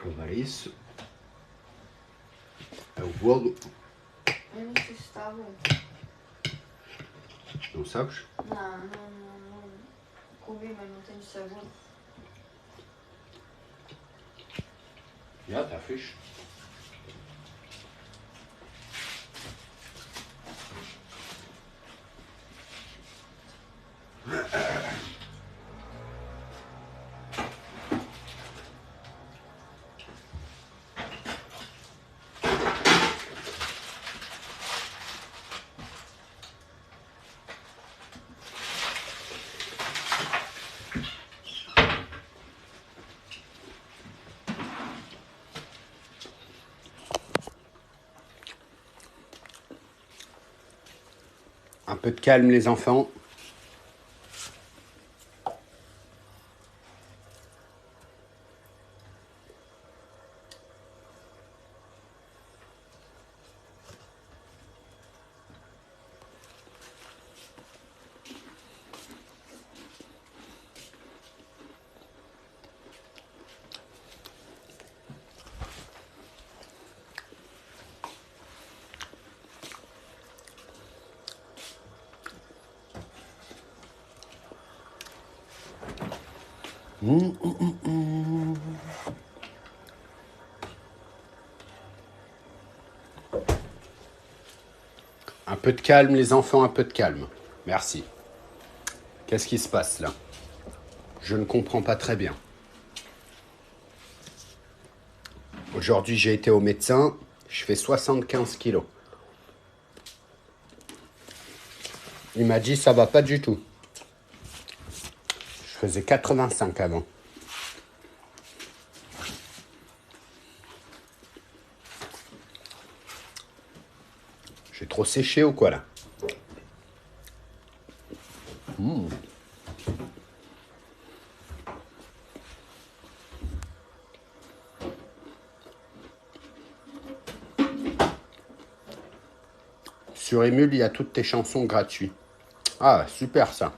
provar isso. É o bolo. Eu não sei se está bom. Não sabes? Não. Comi, mas não tenho sabor. Já, está fixe. Un peu de calme les enfants. Un peu de calme les enfants, un peu de calme. Merci. Qu'est-ce qui se passe là? Je ne comprends pas très bien. Aujourd'hui, j'ai été au médecin. Je fais 75 kilos. Il m'a dit ça va pas du tout. Je faisais 85 avant. J'ai trop séché ou quoi là? Sur Emule, il y a toutes tes chansons gratuites. Ah, super ça.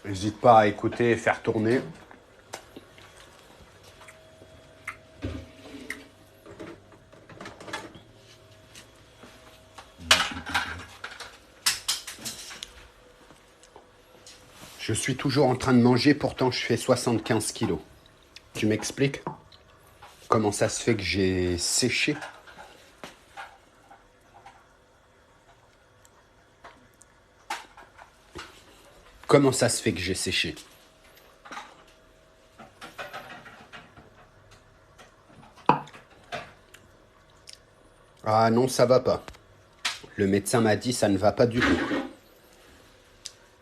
N'hésite pas à écouter et faire tourner. Je suis toujours en train de manger, pourtant je fais 75 kilos. Tu m'expliques comment ça se fait que j'ai séché? Comment ça se fait que j'ai séché? Ah non, ça va pas. Le médecin m'a dit ça ne va pas du tout.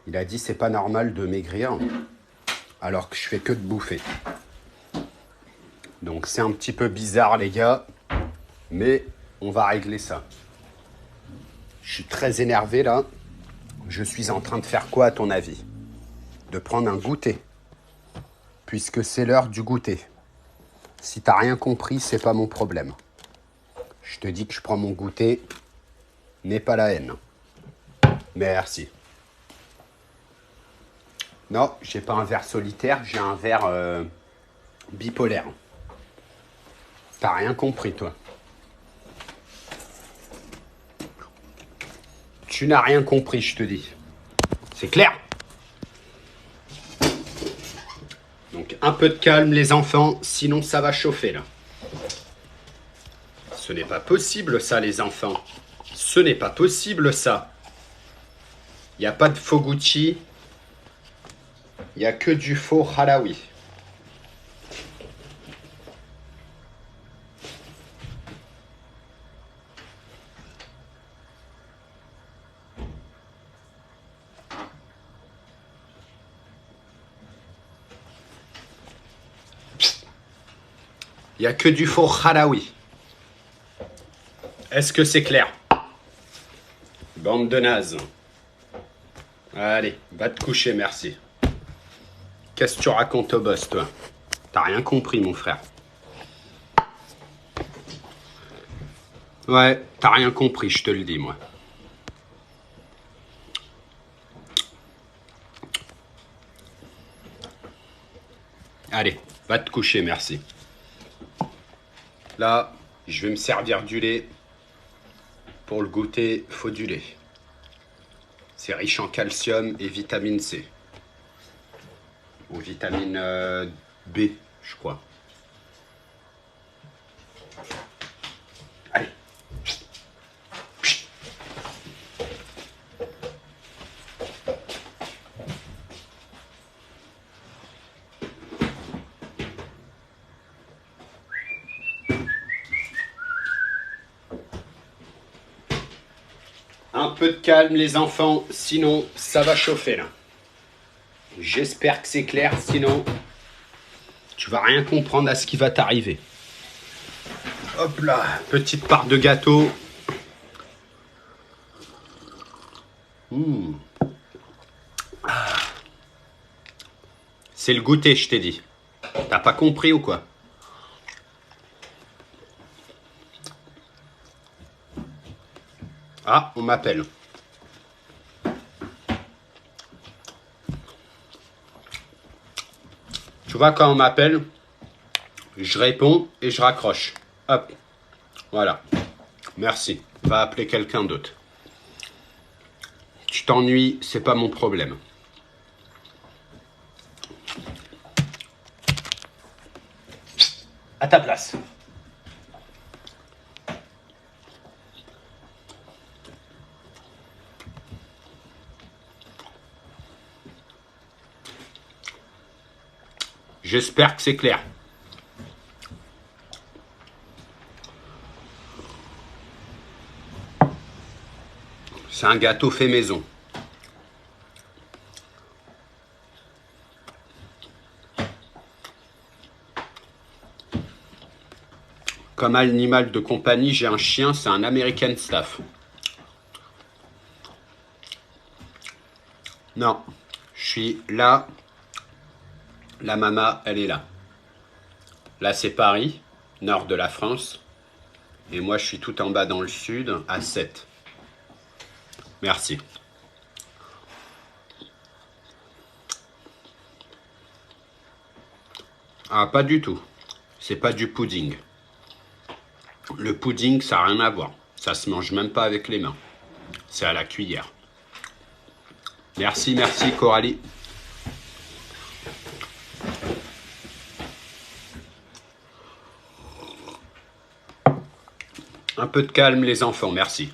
Il a dit c'est pas normal de maigrir alors que je fais que de bouffer. Donc c'est un petit peu bizarre les gars, mais on va régler ça. Je suis très énervé là. Je suis en train de faire quoi à ton avis? De prendre un goûter. Puisque c'est l'heure du goûter. Si t'as rien compris, c'est pas mon problème. Je te dis que je prends mon goûter. N'aie pas la haine. Merci. Non, j'ai pas un verre solitaire, j'ai un verre bipolaire. T'as rien compris, toi. Tu n'as rien compris, je te dis. C'est clair? Donc, un peu de calme, les enfants, sinon ça va chauffer, là. Ce n'est pas possible, ça, les enfants. Ce n'est pas possible, ça. Il n'y a pas de faux Gucci. Il n'y a que du faux Halawi. Il n'y a que du faux Halawi. Est-ce que c'est clair? Bande de nazes. Allez, va te coucher, merci. Qu'est-ce que tu racontes au boss, toi? T'as rien compris, mon frère. Ouais, t'as rien compris, je te le dis, moi. Allez, Va te coucher, merci. Là, je vais me servir du lait. Pour le goûter, il faut du lait. C'est riche en calcium et vitamine C. Ou vitamine B, je crois. Allez. Un peu de calme les enfants, sinon ça va chauffer là. J'espère que c'est clair, sinon tu vas rien comprendre à ce qui va t'arriver. Hop là, petite part de gâteau. Ah. C'est le goûter, je t'ai dit. T'as pas compris ou quoi? Ah, on m'appelle. Tu vois, quand on m'appelle, je réponds et je raccroche. Hop. Voilà. Merci. Va appeler quelqu'un d'autre. Tu t'ennuies, c'est pas mon problème. À ta place. J'espère que c'est clair. C'est un gâteau fait maison. Comme animal de compagnie, j'ai un chien, c'est un American Staff. Non, je suis là. La mama, elle est là. Là, c'est Paris, nord de la France. Et moi, je suis tout en bas dans le sud, à 7. Merci. Ah, pas du tout. C'est pas du pudding. Le pudding, ça n'a rien à voir. Ça se mange même pas avec les mains. C'est à la cuillère. Merci, merci Coralie. Un peu de calme les enfants, merci.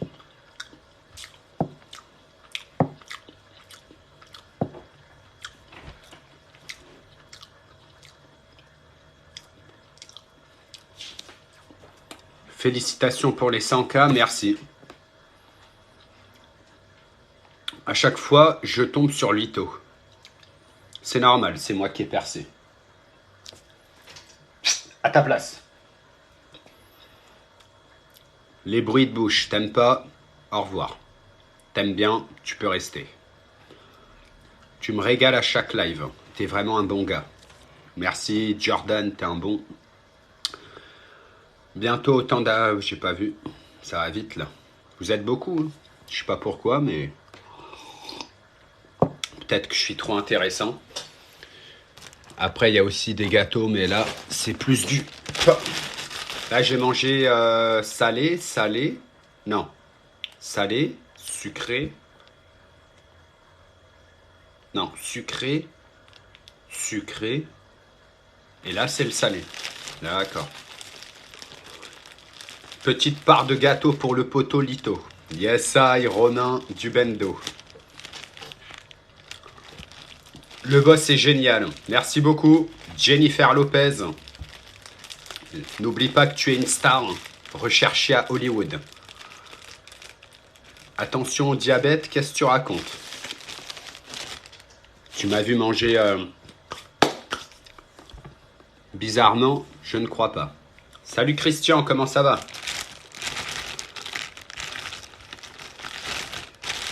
Félicitations pour les 100K, merci. À chaque fois, je tombe sur Lito. C'est normal, c'est moi qui ai percé. À ta place. Les bruits de bouche, t'aimes pas? Au revoir. T'aimes bien, tu peux rester. Tu me régales à chaque live. T'es vraiment un bon gars. Merci Jordan, t'es un bon. Bientôt autant d'âge, j'ai pas vu. Ça va vite là. Vous êtes beaucoup. Hein. Je sais pas pourquoi, mais peut-être que je suis trop intéressant. Après, il y a aussi des gâteaux, mais là, c'est plus du... Là, j'ai mangé salé. Non. Salé, sucré. Non, sucré. Et là, c'est le salé. D'accord. Petite part de gâteau pour le poteau Lito. Yes, I, Ronin, du bendo. Le boss est génial. Merci beaucoup, Jennifer Lopez. N'oublie pas que tu es une star recherchée à Hollywood. Attention au diabète, qu'est-ce que tu racontes? Tu m'as vu manger bizarrement, je ne crois pas. Salut Christian, comment ça va?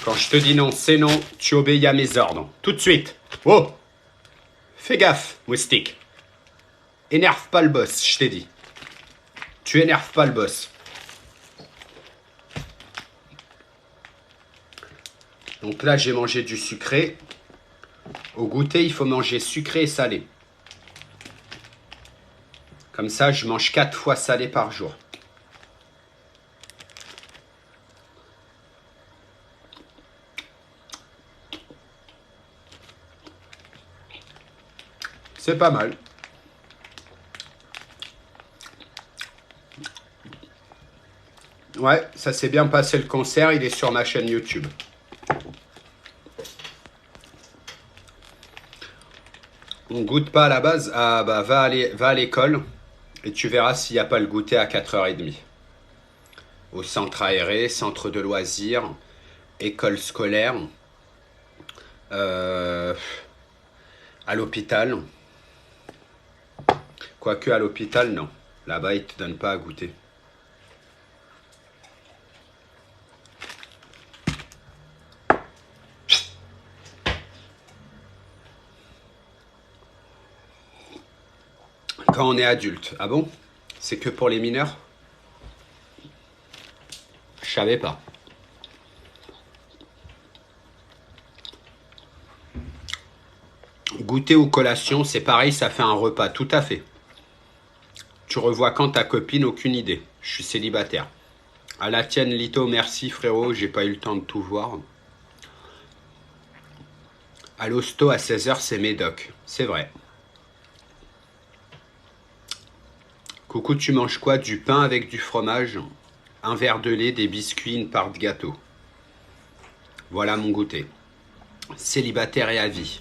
Quand je te dis non, c'est non, tu obéis à mes ordres. Tout de suite. Oh! Fais gaffe, moustique. Énerve pas le boss, je t'ai dit. Tu énerves pas le boss. Donc là, j'ai mangé du sucré. Au goûter, il faut manger sucré et salé. Comme ça, je mange 4 fois salé par jour. C'est pas mal. Ouais, ça s'est bien passé le concert. Il est sur ma chaîne YouTube. On goûte pas à la base. Ah bah va à l'école et tu verras s'il n'y a pas le goûter à 4h30. Au centre aéré, centre de loisirs, école scolaire, à l'hôpital. Quoique à l'hôpital, non. Là-bas, ils ne te donnent pas à goûter. Quand on est adulte. Ah bon? C'est que pour les mineurs? Je savais pas. Goûter ou collation, c'est pareil, ça fait un repas, tout à fait. Tu revois quand ta copine? Aucune idée. Je suis célibataire. À la tienne, Lito, merci frérot, j'ai pas eu le temps de tout voir. À l'hosto à 16h, c'est Médoc. C'est vrai. Coucou, tu manges quoi? Du pain avec du fromage, un verre de lait, des biscuits, une part de gâteau. Voilà mon goûter. Célibataire et à vie.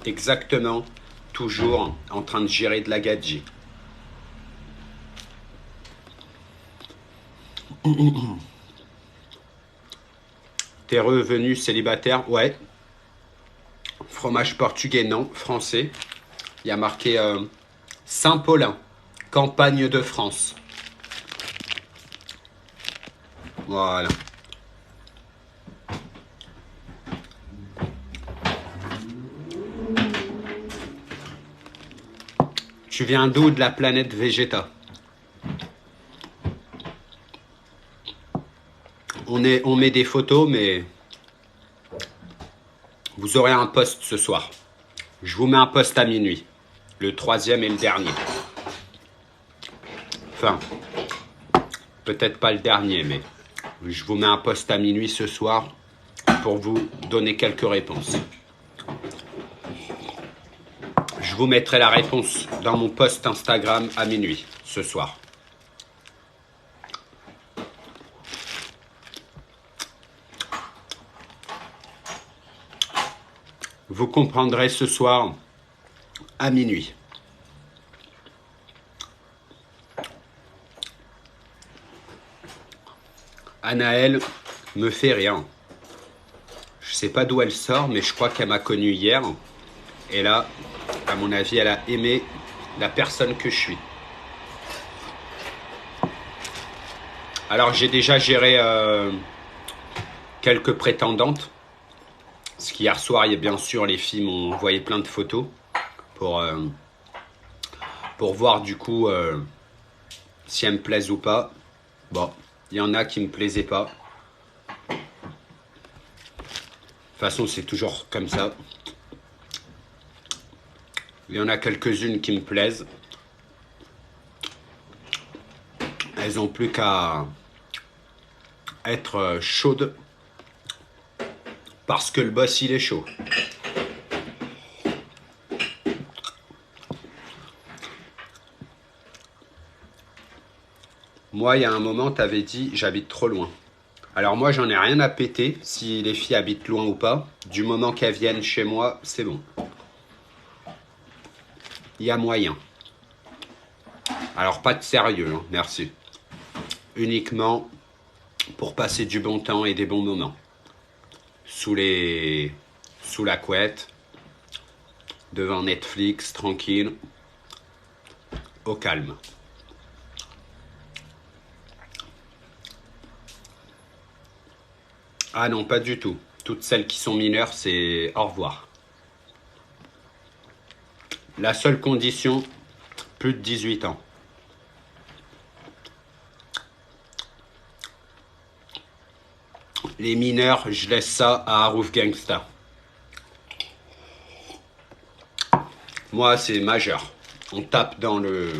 Exactement. Toujours en train de gérer de la gadget. T'es revenu célibataire? Ouais. Fromage portugais, non. Français. Il y a marqué Saint-Paulin. Campagne de France. Voilà. Tu viens d'où? De la planète Vegeta. On met des photos, mais vous aurez un post ce soir. Je vous mets un post à minuit. Le 3e et le dernier. Enfin, peut-être pas le dernier, mais je vous mets un post à minuit ce soir pour vous donner quelques réponses. Je vous mettrai la réponse dans mon post Instagram à minuit ce soir. Vous comprendrez ce soir à minuit. Anaëlle me fait rien. Je sais pas d'où elle sort, mais je crois qu'elle m'a connu hier. Et là, à mon avis, elle a aimé la personne que je suis. Alors, j'ai déjà géré quelques prétendantes. Parce qu'hier soir, il y a bien sûr, les filles m'ont envoyé plein de photos pour voir du coup si elles me plaisent ou pas. Bon, il y en a qui me plaisaient pas. De toute façon, c'est toujours comme ça. Il y en a quelques-unes qui me plaisent. Elles n'ont plus qu'à être chaudes parce que le boss, il est chaud. Moi, il y a un moment, tu avais dit « j'habite trop loin ». Alors moi, j'en ai rien à péter si les filles habitent loin ou pas. Du moment qu'elles viennent chez moi, c'est bon. Il y a moyen. Alors, pas de sérieux, hein, merci. Uniquement pour passer du bon temps et des bons moments. Sous la couette, devant Netflix, tranquille, au calme. Ah non, pas du tout. Toutes celles qui sont mineures, c'est au revoir. La seule condition, plus de 18 ans. Les mineurs, je laisse ça à Harouf Gangsta. Moi, c'est majeur. On tape dans le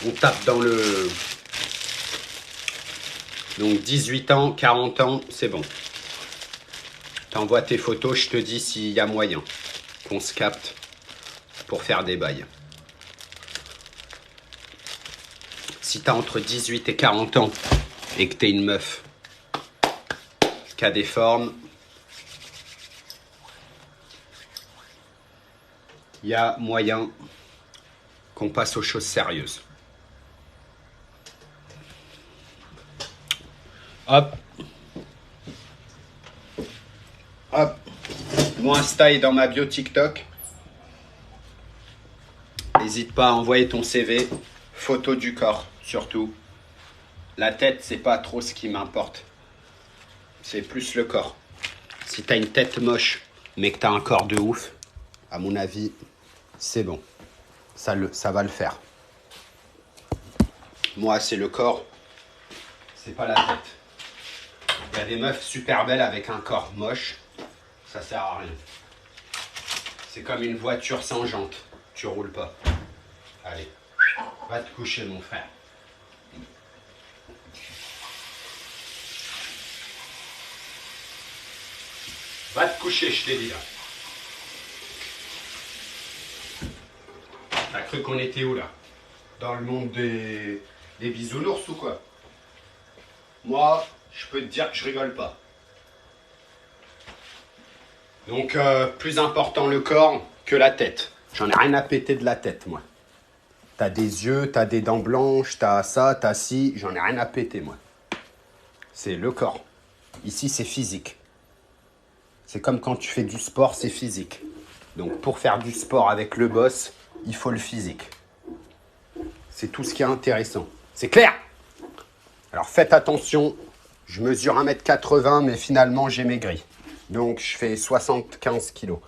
On tape dans le... Donc 18 ans, 40 ans, c'est bon. T'envoies tes photos, je te dis s'il y a moyen qu'on se capte pour faire des bails. Si t'as entre 18 et 40 ans et que t'es une meuf qui a des formes, il y a moyen qu'on passe aux choses sérieuses. Hop. Hop. Mon Insta est dans ma bio TikTok. N'hésite pas à envoyer ton CV. Photo du corps, surtout. La tête, c'est pas trop ce qui m'importe. C'est plus le corps. Si t'as une tête moche, mais que t'as un corps de ouf, à mon avis, c'est bon. Ça va le faire. Moi, c'est le corps. C'est pas la tête. Il y a des meufs super belles avec un corps moche. Ça sert à rien. C'est comme une voiture sans jantes. Tu roules pas. Allez, va te coucher, mon frère. Va te coucher, je t'ai dit là. T'as cru qu'on était où là? Dans le monde des bisounours ou quoi? Moi, je peux te dire que je rigole pas. Donc, plus important le corps que la tête. J'en ai rien à péter de la tête, moi. T'as des yeux, t'as des dents blanches, t'as ça, t'as ci. J'en ai rien à péter, moi. C'est le corps. Ici, c'est physique. C'est comme quand tu fais du sport, c'est physique. Donc, pour faire du sport avec le boss, il faut le physique. C'est tout ce qui est intéressant. C'est clair? Alors, faites attention. Je mesure 1m80, mais finalement, j'ai maigri. Donc, je fais 75 kilos.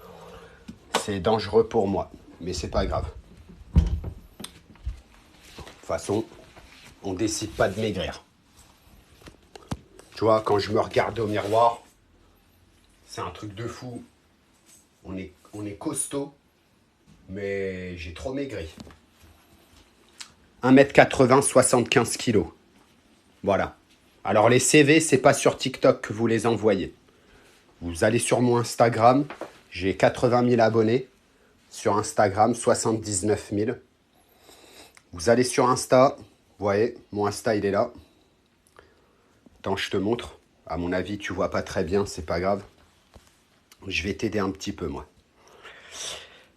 C'est dangereux pour moi, mais c'est pas grave. De toute façon, on décide pas de maigrir. Tu vois, quand je me regarde au miroir, c'est un truc de fou. On est costaud, mais j'ai trop maigri. 1m80, 75 kilos. Voilà. Alors, les CV, c'est pas sur TikTok que vous les envoyez. Vous allez sur mon Instagram, j'ai 80 000 abonnés. Sur Instagram, 79 000. Vous allez sur Insta, vous voyez, mon Insta, il est là. Attends, je te montre. À mon avis, tu vois pas très bien, c'est pas grave. Je vais t'aider un petit peu, moi.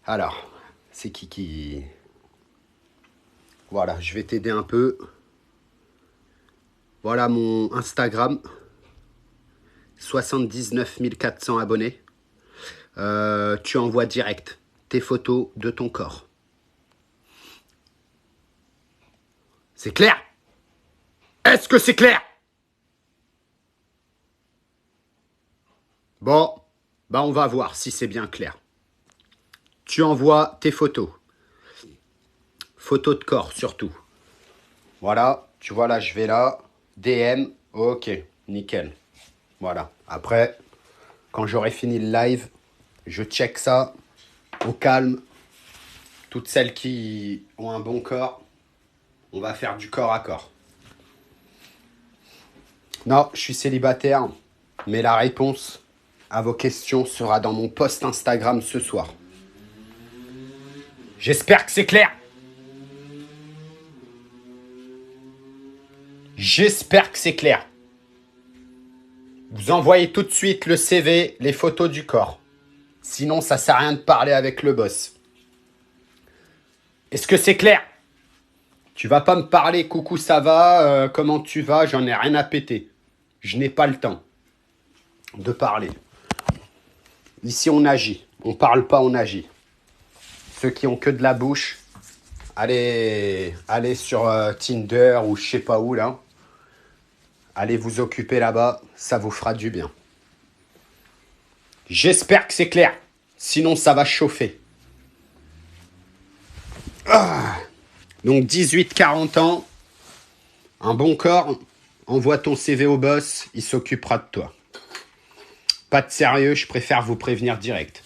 Alors, c'est qui... Voilà, je vais t'aider un peu. Voilà mon Instagram. 79 400 abonnés. Tu envoies direct tes photos de ton corps. C'est clair? Est-ce que c'est clair? Bon, bah on va voir si c'est bien clair. Tu envoies tes photos. Photos de corps surtout. Voilà, tu vois là, je vais là. DM, ok, nickel. Voilà, après, quand j'aurai fini le live, je check ça au calme. Toutes celles qui ont un bon corps, on va faire du corps à corps. Non, je suis célibataire, mais la réponse à vos questions sera dans mon post Instagram ce soir. J'espère que c'est clair. J'espère que c'est clair. Vous envoyez tout de suite le CV, les photos du corps. Sinon, ça sert à rien de parler avec le boss. Est-ce que c'est clair? Tu vas pas me parler, coucou, ça va, comment tu vas? J'en ai rien à péter. Je n'ai pas le temps de parler. Ici, on agit. On parle pas, on agit. Ceux qui ont que de la bouche, allez sur Tinder ou je sais pas où, là. Allez vous occuper là-bas, ça vous fera du bien. J'espère que c'est clair. Sinon, ça va chauffer. Ah. Donc, 18-40 ans, un bon corps, envoie ton CV au boss, il s'occupera de toi. Pas de sérieux, je préfère vous prévenir direct.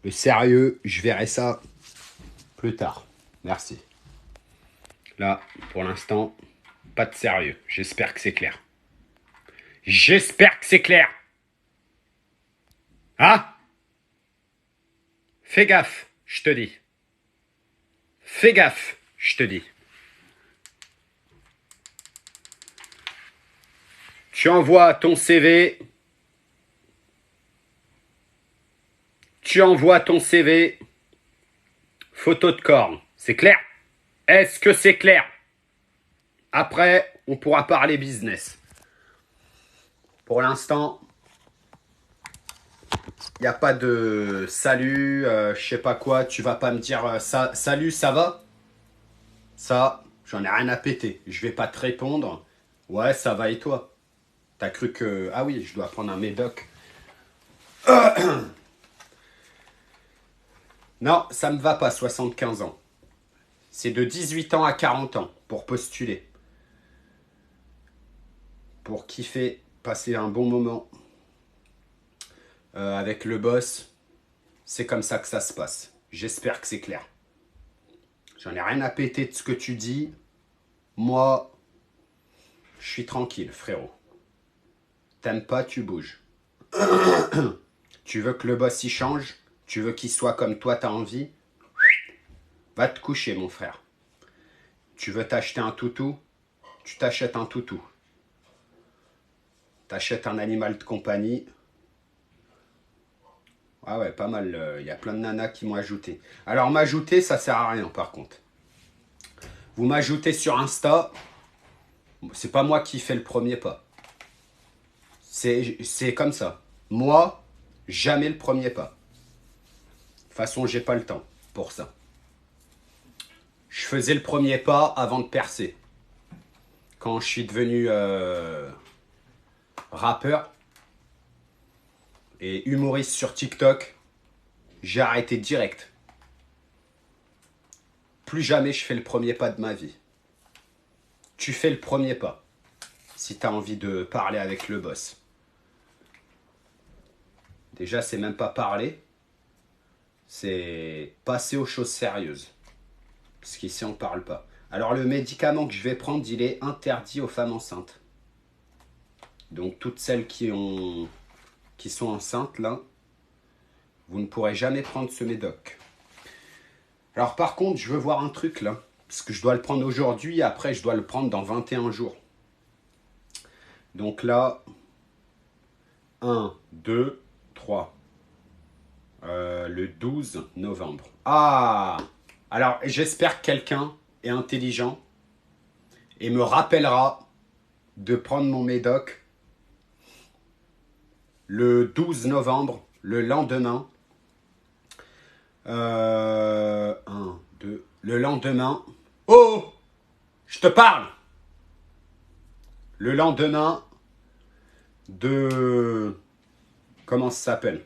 Le sérieux, je verrai ça plus tard. Merci. Là, pour l'instant, pas de sérieux. J'espère que c'est clair. J'espère que c'est clair. Ah? Fais gaffe, je te dis. Fais gaffe, je te dis. Tu envoies ton CV. Tu envoies ton CV. Photo de corps. C'est clair? Est-ce que c'est clair? Après, on pourra parler business. Pour l'instant, il n'y a pas de salut, je sais pas quoi. Tu vas pas me dire salut, ça va? Ça, j'en ai rien à péter. Je vais pas te répondre. Ouais, ça va et toi? T'as cru que... Ah oui, je dois prendre un médoc. Non, ça me va pas, 75 ans. C'est de 18 ans à 40 ans pour postuler. Pour kiffer, passer un bon moment avec le boss. C'est comme ça que ça se passe. J'espère que c'est clair. J'en ai rien à péter de ce que tu dis. Moi, je suis tranquille, frérot. T'aimes pas, tu bouges. Tu veux que le boss y change? Tu veux qu'il soit comme toi, t'as envie? Va te coucher, mon frère. Tu veux t'acheter un toutou? Tu t'achètes un toutou. T'achètes un animal de compagnie. Ah ouais, pas mal. Il y a plein de nanas qui m'ont ajouté. Alors, m'ajouter, ça sert à rien, par contre. Vous m'ajoutez sur Insta. C'est pas moi qui fais le premier pas. C'est comme ça. Moi, jamais le premier pas. De toute façon, j'ai pas le temps pour ça. Je faisais le premier pas avant de percer. Quand je suis devenu rappeur et humoriste sur TikTok, j'ai arrêté direct. Plus jamais je fais le premier pas de ma vie. Tu fais le premier pas si tu as envie de parler avec le boss. Déjà, c'est même pas parler, c'est passer aux choses sérieuses. Parce qu'ici, on ne parle pas. Alors, le médicament que je vais prendre, il est interdit aux femmes enceintes. Donc, toutes celles qui sont enceintes, là, vous ne pourrez jamais prendre ce médoc. Alors, par contre, je veux voir un truc, là. Parce que je dois le prendre aujourd'hui, après, je dois le prendre dans 21 jours. Donc là, 1, 2, 3. Le 12 novembre. Ah! Alors, j'espère que quelqu'un est intelligent et me rappellera de prendre mon médoc le 12 novembre, le lendemain. 1, 2. Le lendemain. Oh! Je te parle! Le lendemain de... Comment ça s'appelle?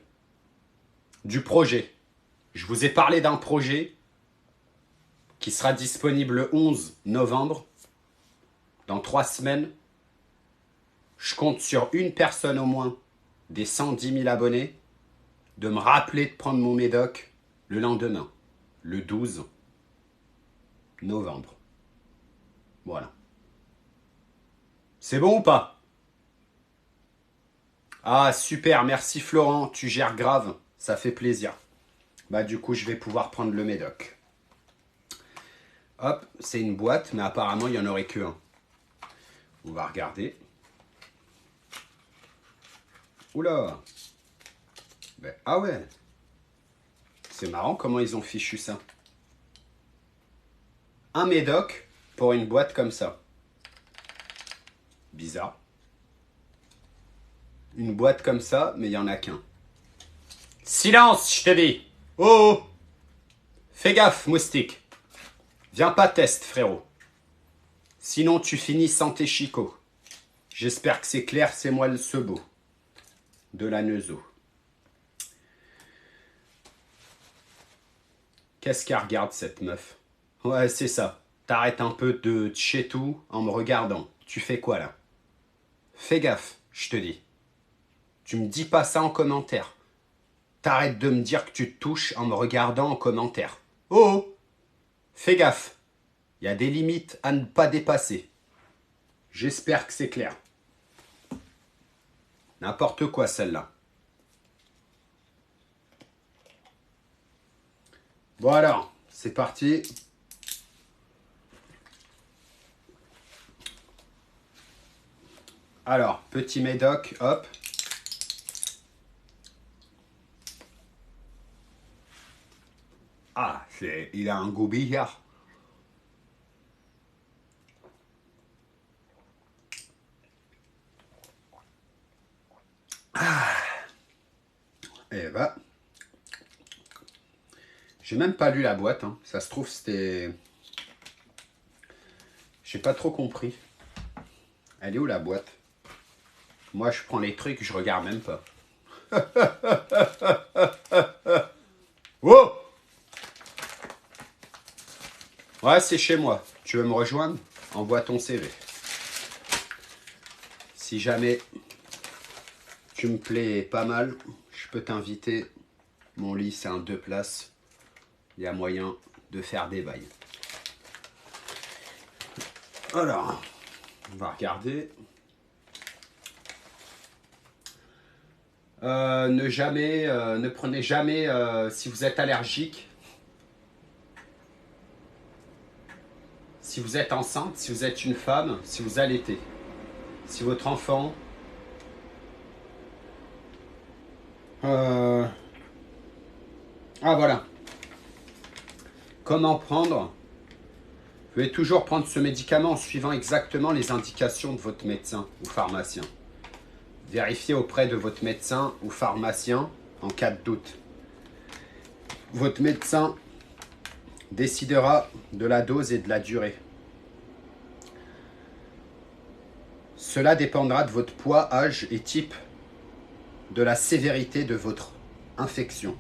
Du projet. Je vous ai parlé d'un projet qui sera disponible le 11 novembre, dans 3 semaines. Je compte sur une personne au moins, des 110 000 abonnés, de me rappeler de prendre mon médoc le lendemain, le 12 novembre. Voilà. C'est bon ou pas? Ah, super, merci Florent, tu gères grave, ça fait plaisir. Bah du coup, je vais pouvoir prendre le médoc. Hop, c'est une boîte, mais apparemment, il n'y en aurait que un. On va regarder. Oula. Ben, ah ouais. C'est marrant comment ils ont fichu ça. Un médoc pour une boîte comme ça. Bizarre. Une boîte comme ça, mais il n'y en a qu'un. Silence, je te dis. Oh! Fais gaffe, moustique. Viens pas test, frérot. Sinon, tu finis sans tes chicots. J'espère que c'est clair, c'est moi le sebo. De la Neuzo. Qu'est-ce qu'elle regarde, cette meuf? Ouais, c'est ça. T'arrêtes un peu de chez tout en me regardant. Tu fais quoi, là? Fais gaffe, je te dis. Tu me dis pas ça en commentaire. t'arrêtes de me dire que tu te touches en me regardant en commentaire. Oh, fais gaffe. Il y a des limites à ne pas dépasser. J'espère que c'est clair. N'importe quoi celle-là. Bon alors, c'est parti. Alors, petit médoc, hop. Ah, il a un goût billard. Ah. Eh ben, j'ai même pas lu la boîte. Hein. Ça se trouve, c'était... J'ai pas trop compris. Elle est où la boîte? Moi, je prends les trucs, je regarde même pas. Oh! Ouais, c'est chez moi. Tu veux me rejoindre? Envoie ton CV. Si jamais tu me plais pas mal, je peux t'inviter. Mon lit, c'est un 2 places. Il y a moyen de faire des bails. Alors, on va regarder. Ne prenez jamais, si vous êtes allergique, si vous êtes enceinte, si vous êtes une femme, si vous allaitez, si votre enfant... Ah voilà. Comment prendre? Vous pouvez toujours prendre ce médicament en suivant exactement les indications de votre médecin ou pharmacien. Vérifiez auprès de votre médecin ou pharmacien en cas de doute. Votre médecin décidera de la dose et de la durée. Cela dépendra de votre poids, âge et type, de la sévérité de votre infection.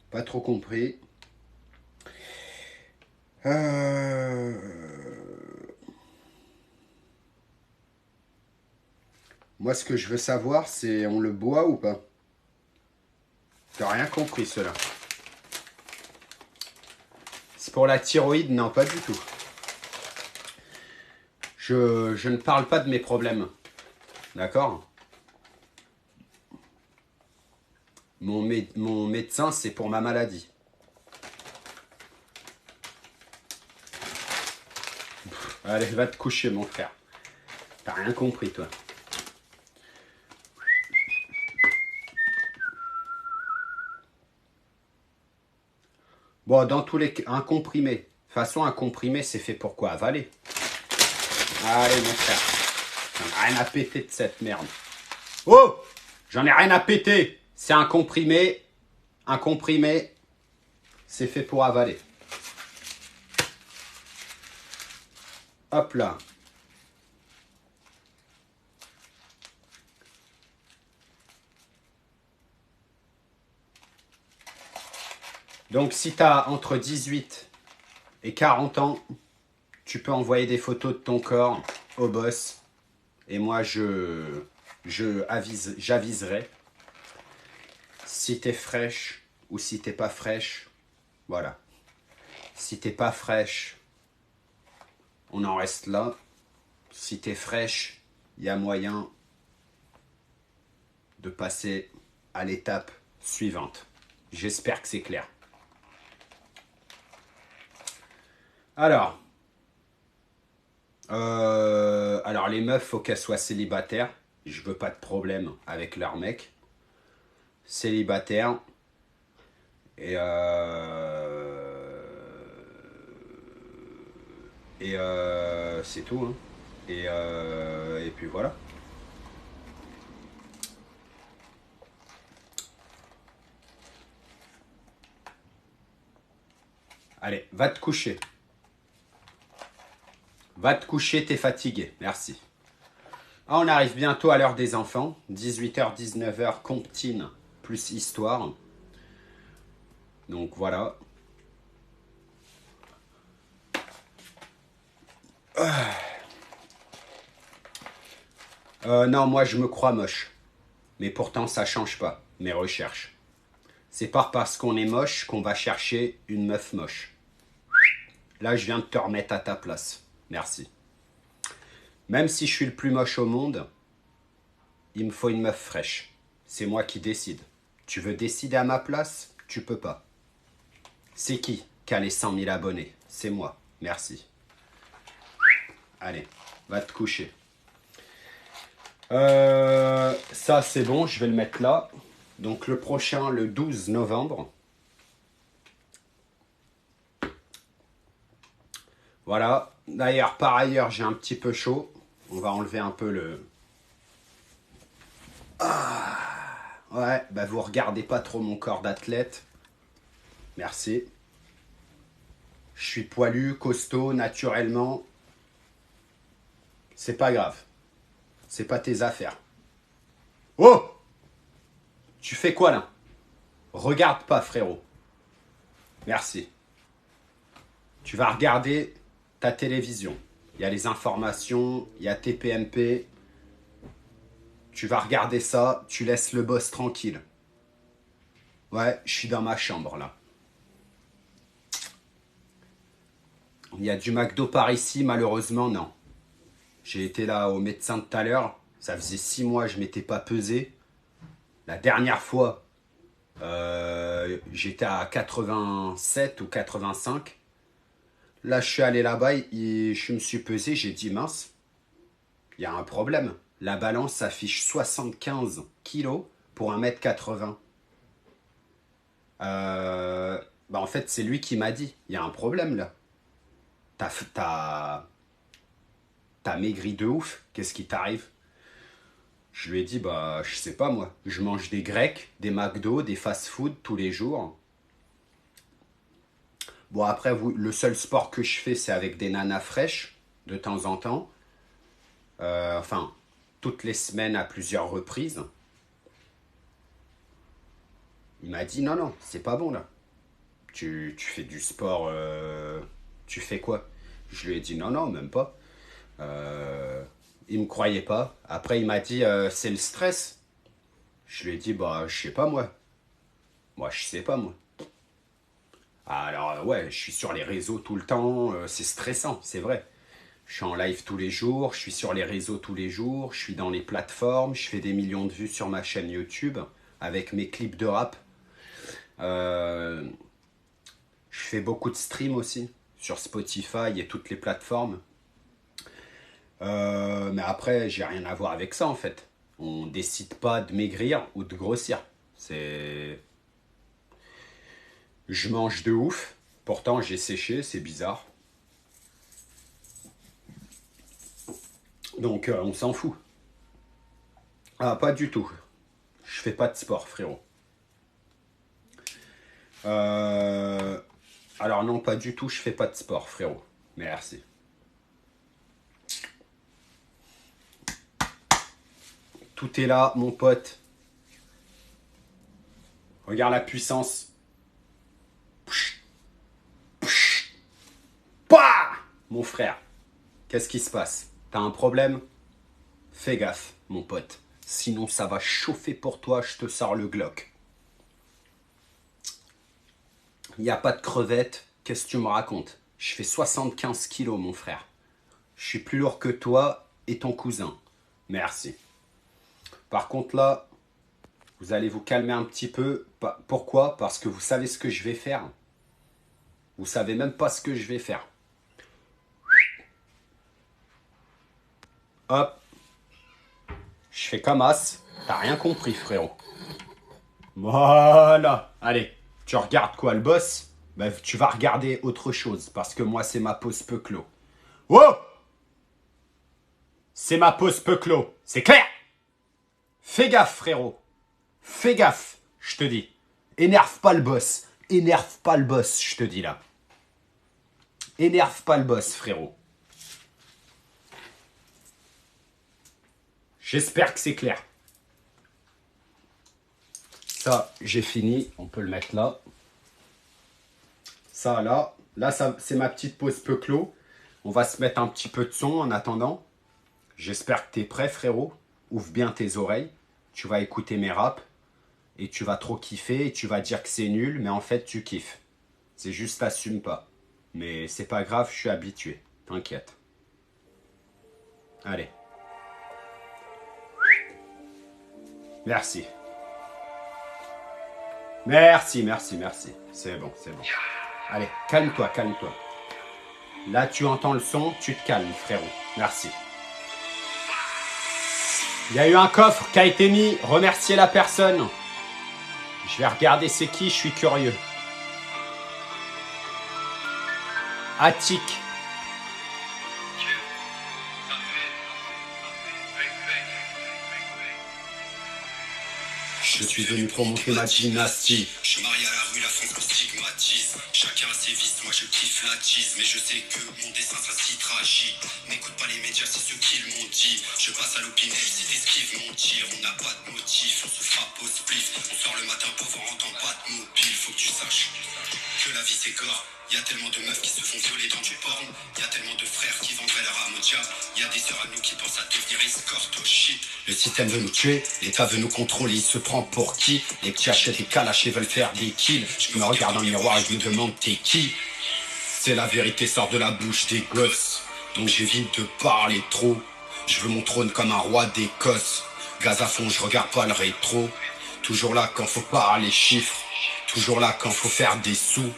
Pas trop compris. Moi, ce que je veux savoir, c'est on le boit ou pas? T'as rien compris, cela. C'est pour la thyroïde? Non, pas du tout. Je ne parle pas de mes problèmes. D'accord? Mon médecin, c'est pour ma maladie. Allez, va te coucher, mon frère. T'as rien compris, toi. Bon, dans tous les cas, un comprimé. De toute façon, un comprimé, c'est fait pour quoi? Avaler. Allez, mon frère. J'en ai rien à péter de cette merde. Oh! J'en ai rien à péter. C'est un comprimé. Un comprimé, c'est fait pour avaler. Hop là. Donc, si tu as entre 18 et 40 ans, tu peux envoyer des photos de ton corps au boss. Et moi, j'aviserai si tu es fraîche ou si tu n'es pas fraîche. Voilà. Si tu n'es pas fraîche, on en reste là. Si tu es fraîche, il y a moyen de passer à l'étape suivante. J'espère que c'est clair. Alors les meufs, faut qu'elles soient célibataires. Je veux pas de problème avec leur mec. Célibataire. Et c'est tout. Hein. Et puis voilà. Allez, va te coucher. Va te coucher, t'es fatigué. Merci. Ah, on arrive bientôt à l'heure des enfants. 18h, 19h, comptine plus histoire. Donc voilà. Non, moi je me crois moche. Mais pourtant ça change pas, mes recherches. C'est pas parce qu'on est moche qu'on va chercher une meuf moche. Là, je viens de te remettre à ta place. Merci. Même si je suis le plus moche au monde, il me faut une meuf fraîche. C'est moi qui décide. Tu veux décider à ma place? Tu peux pas. C'est qui a les 100 000 abonnés? C'est moi. Merci. Allez, va te coucher. Ça, c'est bon, je vais le mettre là. Donc le prochain, le 12 novembre. Voilà. D'ailleurs, par ailleurs, j'ai un petit peu chaud. On va enlever un peu le... Ah, ouais, bah vous regardez pas trop mon corps d'athlète. Merci. Je suis poilu, costaud, naturellement. C'est pas grave. C'est pas tes affaires. Oh! Tu fais quoi là? Regarde pas, frérot. Merci. Tu vas regarder ta télévision. Il y a les informations, il y a TPMP. Tu vas regarder ça, tu laisses le boss tranquille. Ouais, je suis dans ma chambre là. Il y a du McDo par ici, malheureusement, non. J'ai été là au médecin tout à l'heure. Ça faisait 6 mois que je ne m'étais pas pesé. La dernière fois, j'étais à 87 ou 85. Là, je suis allé là-bas et je me suis pesé. J'ai dit, mince, il y a un problème. La balance affiche 75 kilos pour 1m80. Bah en fait, c'est lui qui m'a dit, il y a un problème là. T'as maigri de ouf, qu'est-ce qui t'arrive? Je lui ai dit, bah je sais pas moi, je mange des grecs, des McDo, des fast-food tous les jours. Bon après, le seul sport que je fais, c'est avec des nanas fraîches, de temps en temps. Enfin, toutes les semaines à plusieurs reprises. Il m'a dit, non, non, c'est pas bon là. Tu fais du sport, tu fais quoi? Je lui ai dit, non, non, même pas. Il me croyait pas. Après, il m'a dit, c'est le stress. Je lui ai dit, bah, je sais pas moi. Moi, je sais pas moi. Alors, ouais, je suis sur les réseaux tout le temps. C'est stressant, c'est vrai. Je suis en live tous les jours. Je suis sur les réseaux tous les jours. Je suis dans les plateformes. Je fais des millions de vues sur ma chaîne YouTube avec mes clips de rap. Je fais beaucoup de streams aussi sur Spotify et toutes les plateformes. Mais après, j'ai rien à voir avec ça en fait. On décide pas de maigrir ou de grossir. C'est... Je mange de ouf. Pourtant, j'ai séché, c'est bizarre. Donc, on s'en fout. Ah, pas du tout. Je fais pas de sport, frérot. Alors non, pas du tout, je fais pas de sport, frérot. Merci. Tout est là, mon pote. Regarde la puissance. Pouah! Mon frère, qu'est-ce qui se passe? T'as un problème? Fais gaffe, mon pote. Sinon, ça va chauffer pour toi, je te sors le Glock. Il n'y a pas de crevettes. Qu'est-ce que tu me racontes? Je fais 75 kilos, mon frère. Je suis plus lourd que toi et ton cousin. Merci. Par contre, là, vous allez vous calmer un petit peu. Pourquoi? Parce que vous savez ce que je vais faire. Vous savez même pas ce que je vais faire. Hop. Je fais comme as. T'as rien compris, frérot. Voilà. Allez, tu regardes quoi, le boss? Ben, tu vas regarder autre chose, parce que moi, c'est ma pause peu clos. Oh! C'est ma pause peu clos. C'est clair? Fais gaffe, frérot. Fais gaffe, je te dis. Énerve pas le boss. Énerve pas le boss, je te dis là. Énerve pas le boss, frérot. J'espère que c'est clair. Ça, j'ai fini. On peut le mettre là. Ça, là. Là, c'est ma petite pause peu clos. On va se mettre un petit peu de son en attendant. J'espère que tu es prêt, frérot. Ouvre bien tes oreilles. Tu vas écouter mes raps. Et tu vas trop kiffer. Et tu vas dire que c'est nul. Mais en fait, tu kiffes. C'est juste, t'assumes pas. Mais c'est pas grave, je suis habitué. T'inquiète. Allez. Merci. Merci, merci, merci. C'est bon, c'est bon. Allez, calme-toi, calme-toi. Là, tu entends le son, tu te calmes, frérot. Merci. Il y a eu un coffre qui a été mis. Remerciez la personne. Je vais regarder c'est qui, je suis curieux. Attic. Je suis venu pour montrer ma dynastie. Je suis marié à la rue, la France me stigmatise. Chacun a ses vices, moi je kiffe la cheese. Mais je sais que mon destin sera si tragique. N'écoute pas les médias, c'est ce qu'ils m'ont dit. Je passe à l'opinel si t'esquives mon tir. On n'a pas de motif, on se frappe au spliff. On sort le matin pauvre, on rentre en pas de mobile. Faut que tu saches que la vie c'est gore. Y'a tellement de meufs qui se font violer dans du porn. Y'a tellement de frères qui vendraient leur âme au diable. Y'a des sœurs à nous qui pensent à devenir escorte au shit. Le système veut nous tuer, l'État veut nous contrôler. Il se prend pour qui? Les petits achètent des calaches et veulent faire des kills. Je me regarde dans le miroir et je me demande t'es qui? C'est la vérité sort de la bouche des gosses. Donc j'évite de parler trop. Je veux mon trône comme un roi d'Écosse. Gaz à fond, je regarde pas le rétro. Toujours là quand faut parler chiffres. Toujours là quand faut faire des sous.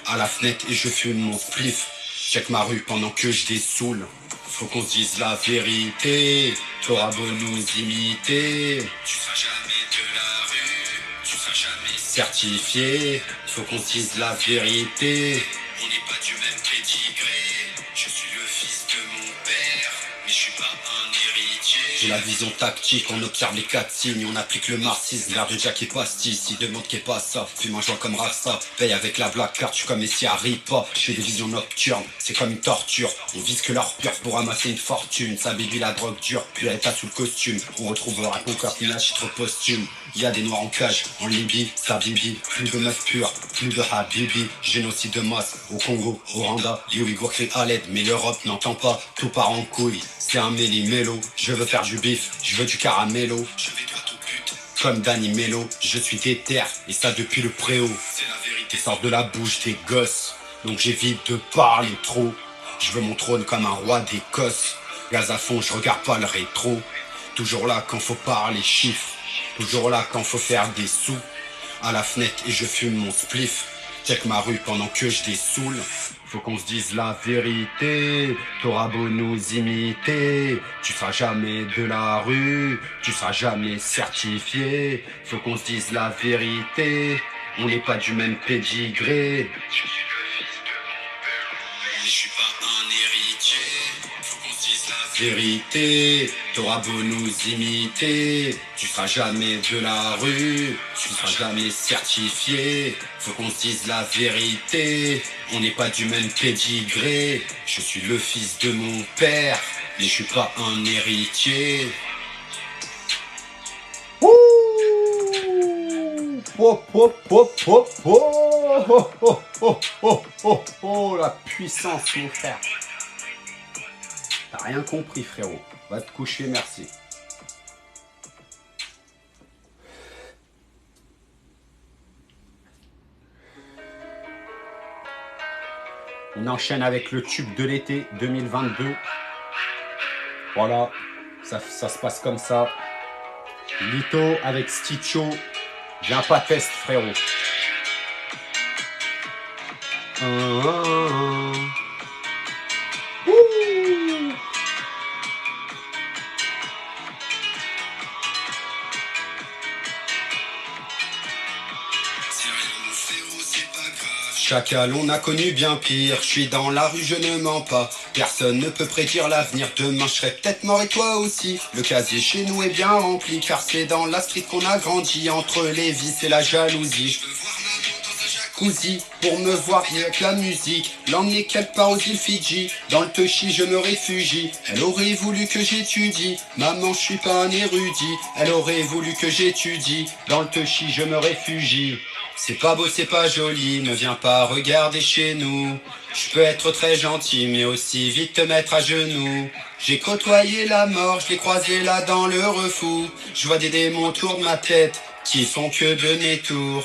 À la fenêtre et je fume mon spliff. Check ma rue pendant que je dessoule. Faut qu'on se dise la vérité. T'auras beau nous imiter, tu seras jamais de la rue. Tu seras jamais certifié. Faut qu'on se dise la vérité. On n'est pas du même pédigré. Je suis le fils de mon père, mais je suis pas un héritier. J'ai la vision tactique, on observe les 4 signes. On applique le marxisme, l'air de Jack et pastis. Il demande qu'est pas ça, fume un joint comme Rasta. Paye avec la black card, je suis comme Messi à Ripa. Je fais des visions nocturnes, c'est comme une torture. On vise que leur peur pour ramasser une fortune. Ça bébé la drogue dure, puis elle est pas sous le costume. On retrouvera ton corps une titre posthume. Y a des noirs en cage, en Libye, ça bibi. Plus de meufs pures, plus de habibi. Génocide de masse, au Congo, au Rwanda. Les Ouïghours crient à l'aide, mais l'Europe n'entend pas. Tout part en couille, c'est un méli-mélo. Je veux faire du bif, je veux du caramello. Je vais droit au but, comme Danny Mello. Je suis déter, et ça depuis le préau. C'est la vérité sort de la bouche des gosses. Donc j'évite de parler trop. Je veux mon trône comme un roi d'Écosse. Gaz à fond, je regarde pas le rétro. Toujours là quand faut parler chiffres. Toujours là quand faut faire des sous. À la fenêtre et je fume mon spliff. Check ma rue pendant que je dessoule. Faut qu'on se dise la vérité. T'auras beau nous imiter, tu seras jamais de la rue. Tu seras jamais certifié. Faut qu'on se dise la vérité. On n'est pas du même pédigré. Je suis le fils de mon père, mais je suis pas un héritier. Faut qu'on se dise la vérité. T'auras beau nous imiter, tu seras jamais de la rue. Tu seras jamais certifié. Faut qu'on se dise la vérité. On n'est pas du même pédigré. Je suis le fils de mon père, mais je suis pas un héritier. Oh, oh, oh, oh, oh, oh, oh, oh, oh, oh, oh, la puissance, mon frère. T'as rien compris, frérot. Va te coucher, merci. On enchaîne avec le tube de l'été 2022. Voilà, ça se passe comme ça. Lito avec Stitcho. Viens pas test, frérot. Chacal, on a connu bien pire. Je suis dans la rue, je ne mens pas. Personne ne peut prédire l'avenir. Demain, je serai peut-être mort et toi aussi. Le casier chez nous est bien rempli, car c'est dans la street qu'on a grandi. Entre les vices et la jalousie. jacuzzi pour me voir mieux que la musique. L'emmener quelque part aux îles Fidji, dans le Toshi je me réfugie. Elle aurait voulu que j'étudie, maman je suis pas un érudit. Elle aurait voulu que j'étudie, dans le Toshi je me réfugie. C'est pas beau, c'est pas joli, ne viens pas regarder chez nous. Je peux être très gentil, mais aussi vite te mettre à genoux. J'ai côtoyé la mort, je l'ai croisé là dans le refou. Je vois des démons autour de ma tête, qui font que donner tour.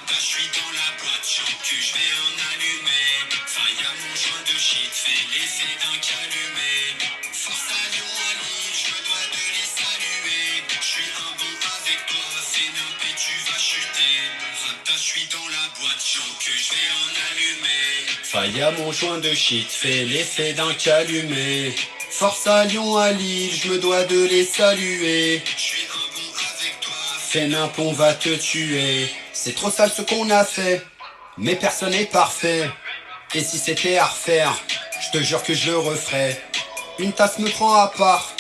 Je suis dans la boîte, je sens que je vais en allumer. Enfin, y'a mon joint de shit, fait l'effet d'un calumet. Force à Lyon, à Lille, je me dois de les saluer. Je suis un bon avec toi, fais nimp et tu vas chuter. Je suis dans la boîte, je sens que je vais en allumer. Enfin, y'a mon joint de shit, fait l'effet d'un calumet. Force à Lyon, à Lille, je me dois de les saluer. Je suis un bon avec toi, fais nimp, on va te tuer. C'est trop sale ce qu'on a fait, mais personne n'est parfait. Et si c'était à refaire, je te jure que je le referais. Une tasse me prend à part,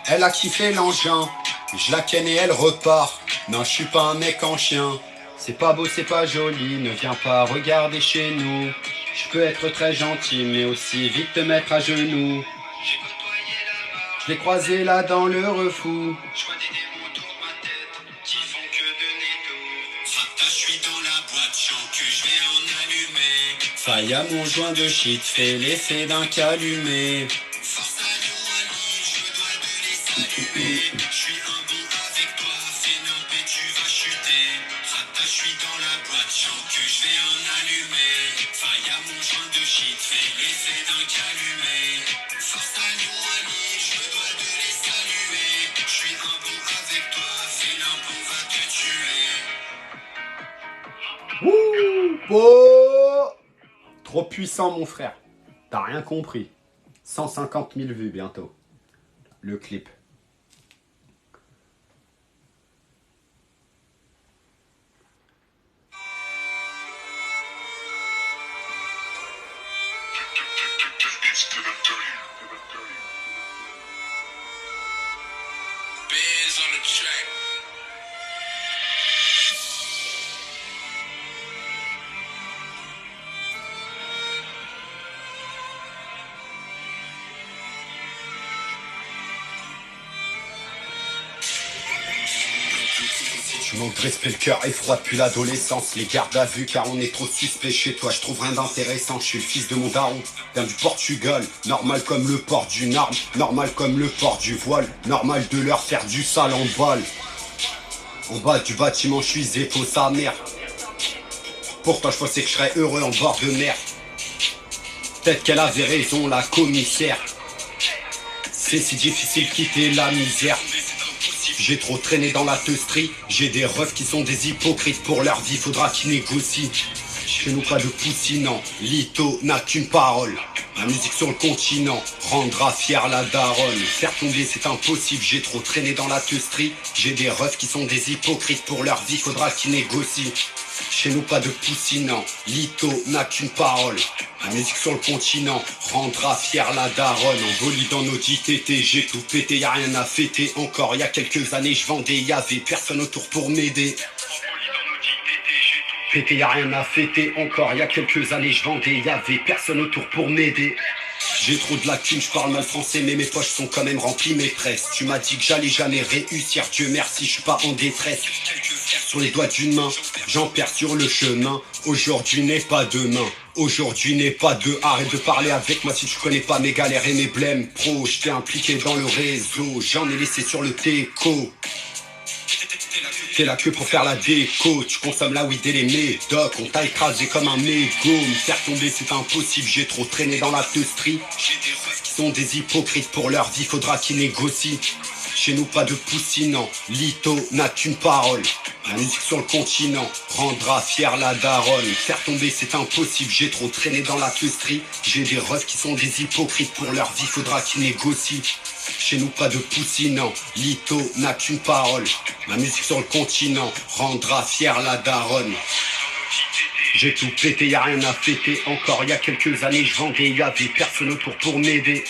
elle a kiffé l'engin. Je la ken et elle repart, non je suis pas un mec en chien. C'est pas beau, c'est pas joli, ne viens pas regarder chez nous. Je peux être très gentil, mais aussi vite te mettre à genoux. J'ai côtoyé la mort, je l'ai croisé là dans le refou. Je vois des démons autour de ma tête, qui font que donner tour. Rapta, je suis dans la boîte, je sens que je vais en allumer. Faille à mon joint de shit, fait l'effet d'un calumet. Force à Lyon, à Lille, je me dois de les saluer. Je suis un bon avec toi, fais nimp et tu vas chuter. Rapta, je suis dans la boîte, je sens que je vais en allumer. Faille à mon joint de shit, fait l'effet d'un calumet. Force à Lyon, à Lille, je me dois de les saluer. Je suis un bon avec toi, fais nimp, on va te tuer. Ouh, beau. Trop puissant mon frère, t'as rien compris. 150 000 vues bientôt, le clip. Biz on the track. Tu manques de respect, le cœur est froid depuis l'adolescence. Les gardes à vue car on est trop suspect chez toi. Je trouve rien d'intéressant, je suis le fils de mon daron, vient du Portugal. Normal comme le port d'une arme, normal comme le port du voile. Normal de leur faire du sale en balle. En bas du bâtiment je suis épo sa mère. Pourtant je pensais que je serais heureux en bord de mer. Peut-être qu'elle avait raison la commissaire. C'est si difficile quitter la misère. J'ai trop traîné dans la teusterie. J'ai des refs qui sont des hypocrites. Pour leur vie faudra qu'ils négocient. Chez nous pas de poussinant, Lito n'a qu'une parole. La musique sur le continent rendra fière la daronne. Faire tomber c'est impossible, j'ai trop traîné dans la teusterie. J'ai des refs qui sont des hypocrites. Pour leur vie faudra qu'ils négocient. Chez nous pas de poussinant, Lito n'a qu'une parole. La musique sur le continent rendra fière la daronne. En bolide dans nos JTT, j'ai tout pété, y'a rien à fêter. Encore y'a quelques années je vendais, y'avait personne autour pour m'aider. Pété, y'a rien à fêter. Encore y'a quelques années je vendais, y'avait personne autour pour m'aider. J'ai trop de lacunes, je parle mal français mais mes poches sont quand même remplies maîtresse. Tu m'as dit que j'allais jamais réussir, Dieu merci je suis pas en détresse. Sur les doigts d'une main, j'en perds sur le chemin. Aujourd'hui n'est pas demain, aujourd'hui n'est pas de. Arrête de parler avec moi si tu connais pas mes galères et mes blèmes. Pro, j't'ai impliqué dans le réseau, j'en ai laissé sur le téco. T'es là que pour faire la déco, tu consommes la weed et les médocs. On t'a écrasé comme un mégot, me faire tomber c'est impossible, j'ai trop traîné dans la teusterie. J'ai des refs qui sont des hypocrites, pour leur vie faudra qu'ils négocient. Chez nous pas de poussinant, Lito n'a qu'une parole. La musique sur le continent rendra fière la daronne. Faire tomber c'est impossible, j'ai trop traîné dans la teusterie. J'ai des refs qui sont des hypocrites, pour leur vie faudra qu'ils négocient. Chez nous pas de poussinant, Lito n'a qu'une parole. La musique sur le continent rendra fière la daronne. J'ai tout pété, y'a rien à fêter. Encore y'a quelques années je vendais, y'avait personne autour pour m'aider.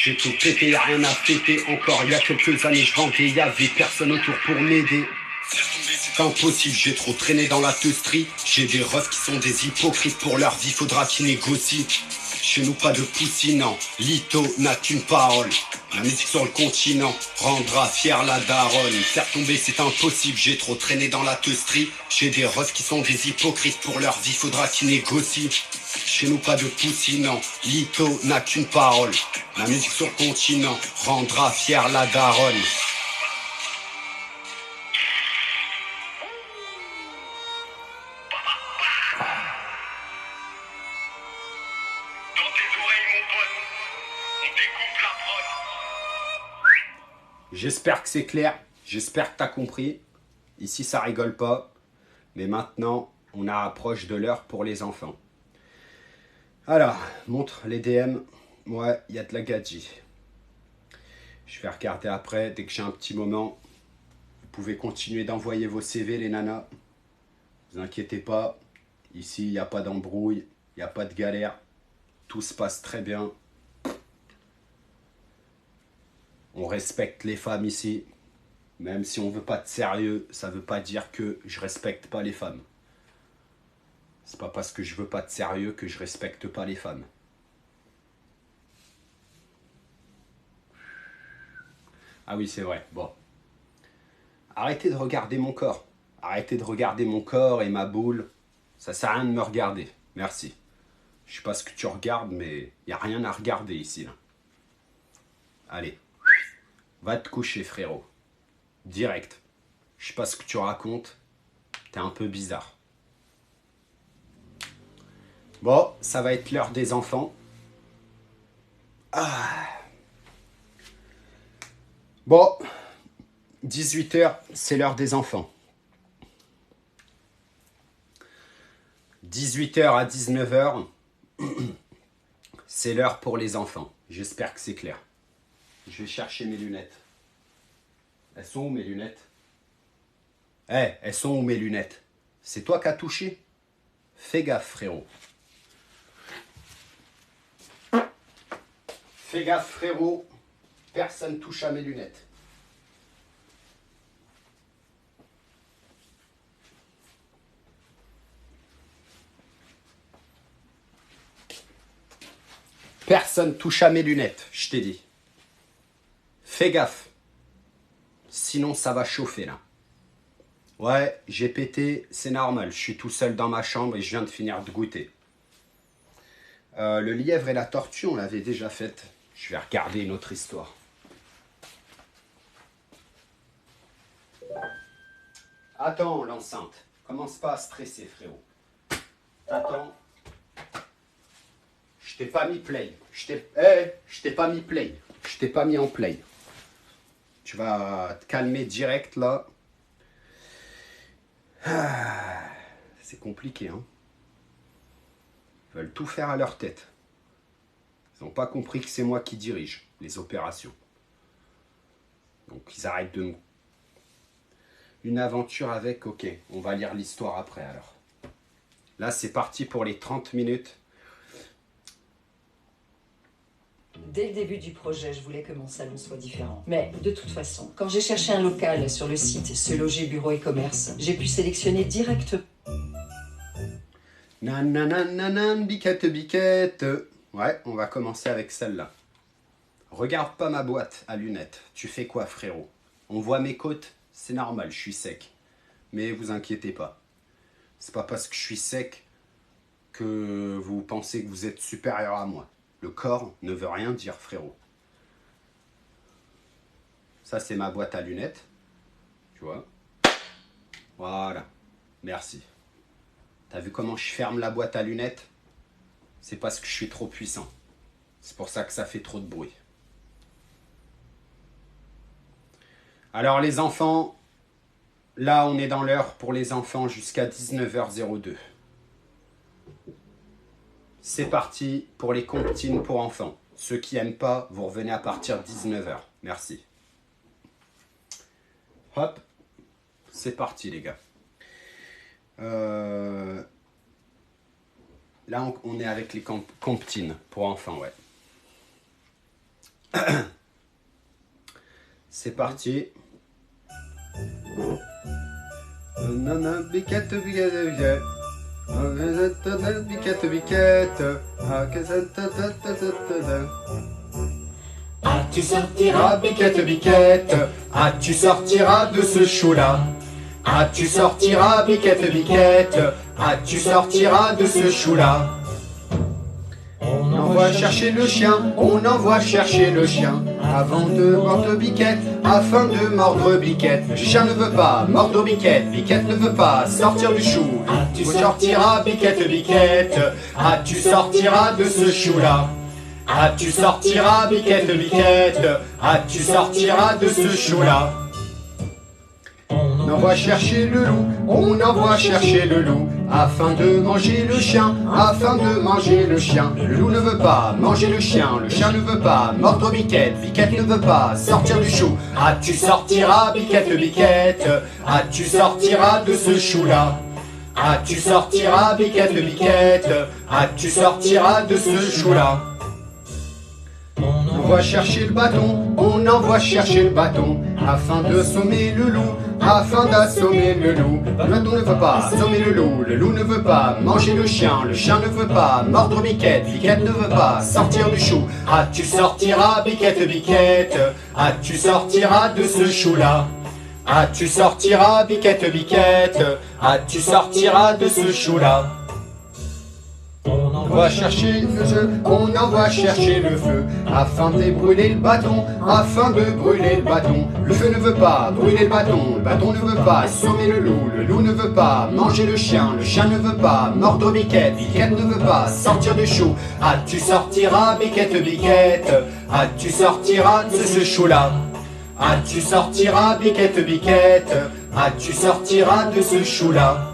J'ai tout pété, y'a rien à fêter. Encore y'a quelques années je vendais, y'avait personne autour pour m'aider. Faire tomber c'est c'est impossible, j'ai trop traîné dans la teusterie. J'ai des refs qui sont des hypocrites, pour leur vie faudra qu'ils négocient. Chez nous pas de poussine, non, Lito n'a qu'une parole. La musique sur le continent rendra fière la daronne. Faire tomber c'est impossible, j'ai trop traîné dans la teusterie. J'ai des refs qui sont des hypocrites, pour leur vie faudra qu'ils négocient. Chez nous pas de poussine, non, Lito n'a qu'une parole. La musique sur le continent rendra fière la daronne. J'espère que c'est clair, j'espère que t'as compris. Ici ça rigole pas, mais maintenant on approche de l'heure pour les enfants. Alors, montre les DM. Ouais, il y a de la gadget. Je vais regarder après, dès que j'ai un petit moment. Vous pouvez continuer d'envoyer vos CV les nanas. Ne vous inquiétez pas, ici il n'y a pas d'embrouille, il n'y a pas de galère. Tout se passe très bien. On respecte les femmes ici. Même si on veut pas de sérieux, ça veut pas dire que je respecte pas les femmes. C'est pas parce que je veux pas de sérieux que je respecte pas les femmes. Ah oui, c'est vrai. Bon. Arrêtez de regarder mon corps. Arrêtez de regarder mon corps et ma boule. Ça sert à rien de me regarder. Merci. Je sais pas ce que tu regardes, mais il n'y a rien à regarder ici. Là. Allez. Va te coucher, frérot. Direct. Je sais pas ce que tu racontes. T'es un peu bizarre. Bon, ça va être l'heure des enfants. Ah. Bon, 18h, c'est l'heure des enfants. 18h à 19h, c'est l'heure pour les enfants. J'espère que c'est clair. Je vais chercher mes lunettes. Elles sont où mes lunettes? Elles sont où mes lunettes? C'est toi qui as touché? Fais gaffe, frérot. Fais gaffe, frérot. Personne touche à mes lunettes. Personne touche à mes lunettes, je t'ai dit. Fais gaffe. Sinon, ça va chauffer, là. Ouais, j'ai pété, c'est normal. Je suis tout seul dans ma chambre et je viens de finir de goûter. Le lièvre et la tortue, on l'avait déjà faite. Je vais regarder une autre histoire. Attends, l'enceinte. Commence pas à stresser, frérot. Attends. Je t'ai pas mis play. Je t'ai pas mis play. Je t'ai pas mis en play. Tu vas te calmer direct, là. C'est compliqué, hein. Ils veulent tout faire à leur tête. Ils n'ont pas compris que c'est moi qui dirige les opérations. Donc, ils arrêtent de nous. Une aventure avec, ok, on va lire l'histoire après, alors. Là, c'est parti pour les 30 minutes. Dès le début du projet, je voulais que mon salon soit différent. Mais de toute façon, quand j'ai cherché un local sur le site Se Loger Bureau et Commerce, j'ai pu sélectionner directement. Nananananan, biquette, biquette. Ouais, on va commencer avec celle-là. Regarde pas ma boîte à lunettes. Tu fais quoi, frérot? On voit mes côtes? C'est normal, je suis sec. Mais vous inquiétez pas. C'est pas parce que je suis sec que vous pensez que vous êtes supérieur à moi. Le corps ne veut rien dire, frérot. Ça, c'est ma boîte à lunettes. Tu vois? Voilà. Merci. T'as vu comment je ferme la boîte à lunettes? C'est parce que je suis trop puissant. C'est pour ça que ça fait trop de bruit. Alors, les enfants, là, on est dans l'heure pour les enfants jusqu'à 19h02. C'est parti pour les comptines pour enfants. Ceux qui n'aiment pas, vous revenez à partir de 19h. Merci. Hop. C'est parti, les gars. Là, on est avec les comptines pour enfants, ouais. C'est parti. Biquette, biquette, biquette. Biquette, biquette. Ah, tu sortiras, biquette, biquette. Ah, tu sortiras de ce chou-là. Ah, tu sortiras, biquette, biquette. Ah, tu sortiras de ce chou-là. On envoie chercher le chien, on envoie chercher le chien, avant de mordre Biquette, afin de mordre Biquette. Le chien ne veut pas mordre Biquette, Biquette ne veut pas sortir du chou. Ah, tu sortiras, Biquette, Biquette. Ah, tu sortiras de ce chou-là. Ah, tu sortiras, Biquette, Biquette. Ah, tu sortiras de ce chou-là. On envoie chercher le loup, on envoie chercher le loup, afin de manger le chien, afin de manger le chien. Le loup ne veut pas manger le chien ne veut pas mordre Biquette, Biquette ne veut pas sortir du chou. Ah, tu sortiras, Biquette, Biquette. Ah, tu sortiras de ce chou-là. Ah, tu sortiras, Biquette, Biquette. Ah, tu sortiras de ce chou-là. On envoie chercher le bâton, on envoie chercher le bâton, afin d'assommer le loup, afin d'assommer le loup. Le bâton ne veut pas assommer le loup ne veut pas manger le chien ne veut pas mordre Biquette, Biquette ne veut pas sortir du chou. Ah, tu sortiras, Biquette, Biquette. Ah, tu sortiras de ce chou-là. Ah, tu sortiras, Biquette, Biquette. Ah, tu sortiras de ce chou-là. On envoie chercher le feu, on envoie chercher le feu, afin de brûler le bâton, afin de brûler le bâton. Le feu ne veut pas brûler le bâton ne veut pas assommer le loup ne veut pas manger le chien ne veut pas mordre Biquette, Biquette ne veut pas sortir du chou. Ah, tu sortiras, Biquette, Biquette. Ah, tu sortiras de ce chou-là. Ah, tu sortiras, Biquette, Biquette. Ah, tu sortiras de ce chou-là.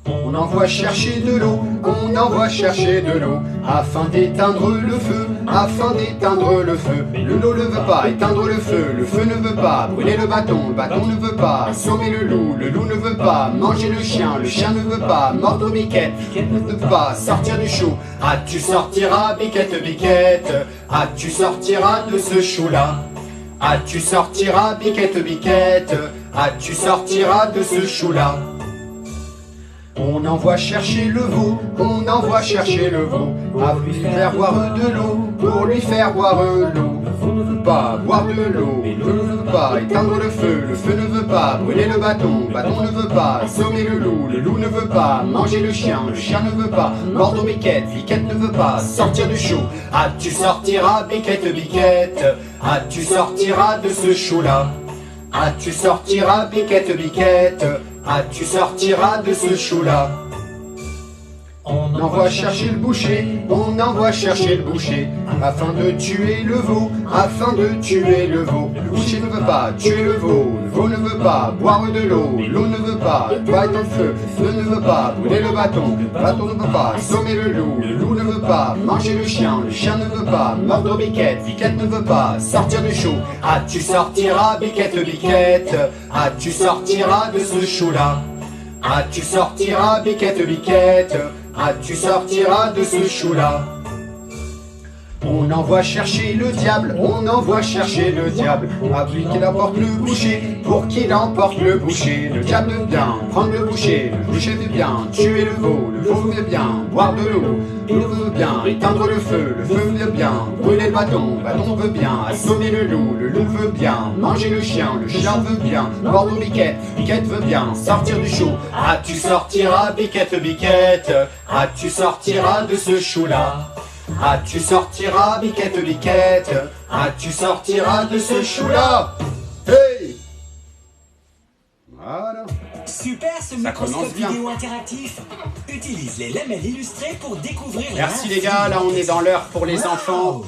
On envoie chercher de l'eau, on envoie chercher de l'eau, afin d'éteindre le feu, afin d'éteindre le feu. Le loup ne veut pas éteindre le feu ne veut pas brûler le bâton ne veut pas assommer le loup ne veut pas manger le chien ne veut pas mordre Biquette, Biquette ne veut pas sortir du chou. Ah, tu sortiras, Biquette, Biquette. Ah, tu sortiras de ce chou-là. Ah, tu sortiras, Biquette, Biquette. Ah, tu sortiras de ce chou-là. On envoie chercher le veau, on envoie chercher le veau, pour lui faire boire de l'eau, pour lui faire boire l'eau. Le veau ne veut pas boire de l'eau, le veau ne veut pas éteindre le feu ne veut pas brûler le bâton ne veut pas assommer le loup ne veut pas manger le chien ne veut pas mordre Biquette, Biquette ne veut pas sortir du chou. Ah, tu sortiras, Biquette, Biquette. Ah, tu sortiras de ce chou-là. Ah, tu sortiras, Biquette, Biquette. Ah, tu sortiras de ce chou-là. On envoie chercher le boucher, on envoie chercher le boucher, afin de tuer le veau, afin de tuer le veau. Le boucher ne veut pas tuer le veau ne veut pas boire de l'eau ne veut pas éteindre le feu ne veut pas brûler le bâton ne veut pas assommer le loup ne veut pas manger le chien ne veut pas mordre Biquette, Biquette ne veut pas sortir du chou. Ah, tu sortiras, Biquette, Biquette. Ah, tu sortiras de ce chou-là. Ah, tu sortiras, Biquette, Biquette. Ah, tu sortiras de ce chou-là. On envoie chercher le diable, on envoie chercher le diable, afin qu'il emporte le boucher, pour qu'il emporte le boucher. Le diable veut bien prendre le boucher veut bien tuer le veau veut bien boire de l'eau veut bien éteindre le feu veut bien brûler le bâton veut bien assommer le loup veut bien manger le chien veut bien mordre Biquette, Biquette veut bien sortir du chou. Ah, tu sortiras, Biquette, Biquette. Ah, tu sortiras de ce chou-là. Ah, tu sortiras, Biquette, Biquette. Ah, tu sortiras de ce chou-là. Hey! Voilà. Super ce microscope vidéo interactif. Utilise les lamelles illustrées pour découvrir. Merci les gars, là on est dans l'heure pour les enfants.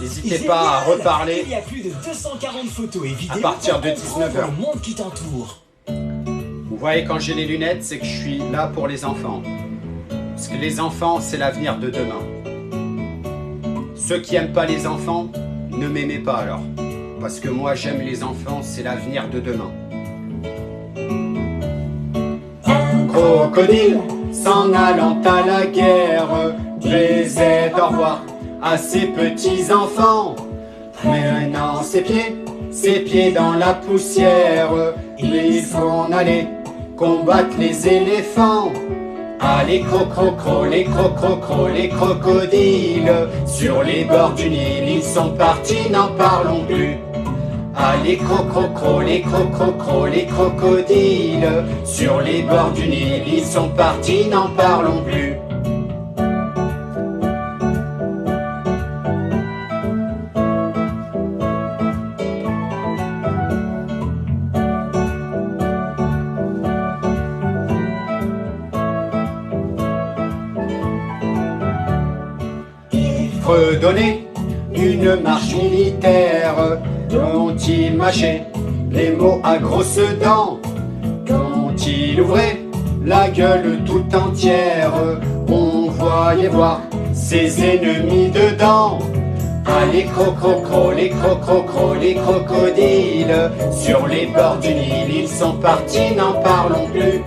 N'hésitez pas à reparler. Il y a plus de 240 photos et vidéos à partir de pour 19 h. le monde qui t'entoure. Vous voyez, quand j'ai les lunettes, c'est que je suis là pour les enfants. Parce que les enfants, c'est l'avenir de demain. Ceux qui n'aiment pas les enfants, ne m'aimez pas alors. Parce que moi, j'aime les enfants, c'est l'avenir de demain. Un crocodile, s'en allant à la guerre, disait au revoir à ses petits enfants. Maintenant, ses pieds dans la poussière, il faut en aller combattent les éléphants. Ah, les crococros, les crococros, les crocodiles, sur les bords du Nil, ils sont partis, n'en parlons plus. Ah, les crococros, les crococros, les crocodiles, sur les bords du Nil, ils sont partis, n'en parlons plus. Redonner une marche militaire, ont-ils mâché les mots à grosses dents? Quand-ils ouvraient la gueule tout entière, on voyait voir ses ennemis dedans. Ah, les crococros, les crococros, les crocodiles, sur les bords du Nil, ils sont partis, n'en parlons plus.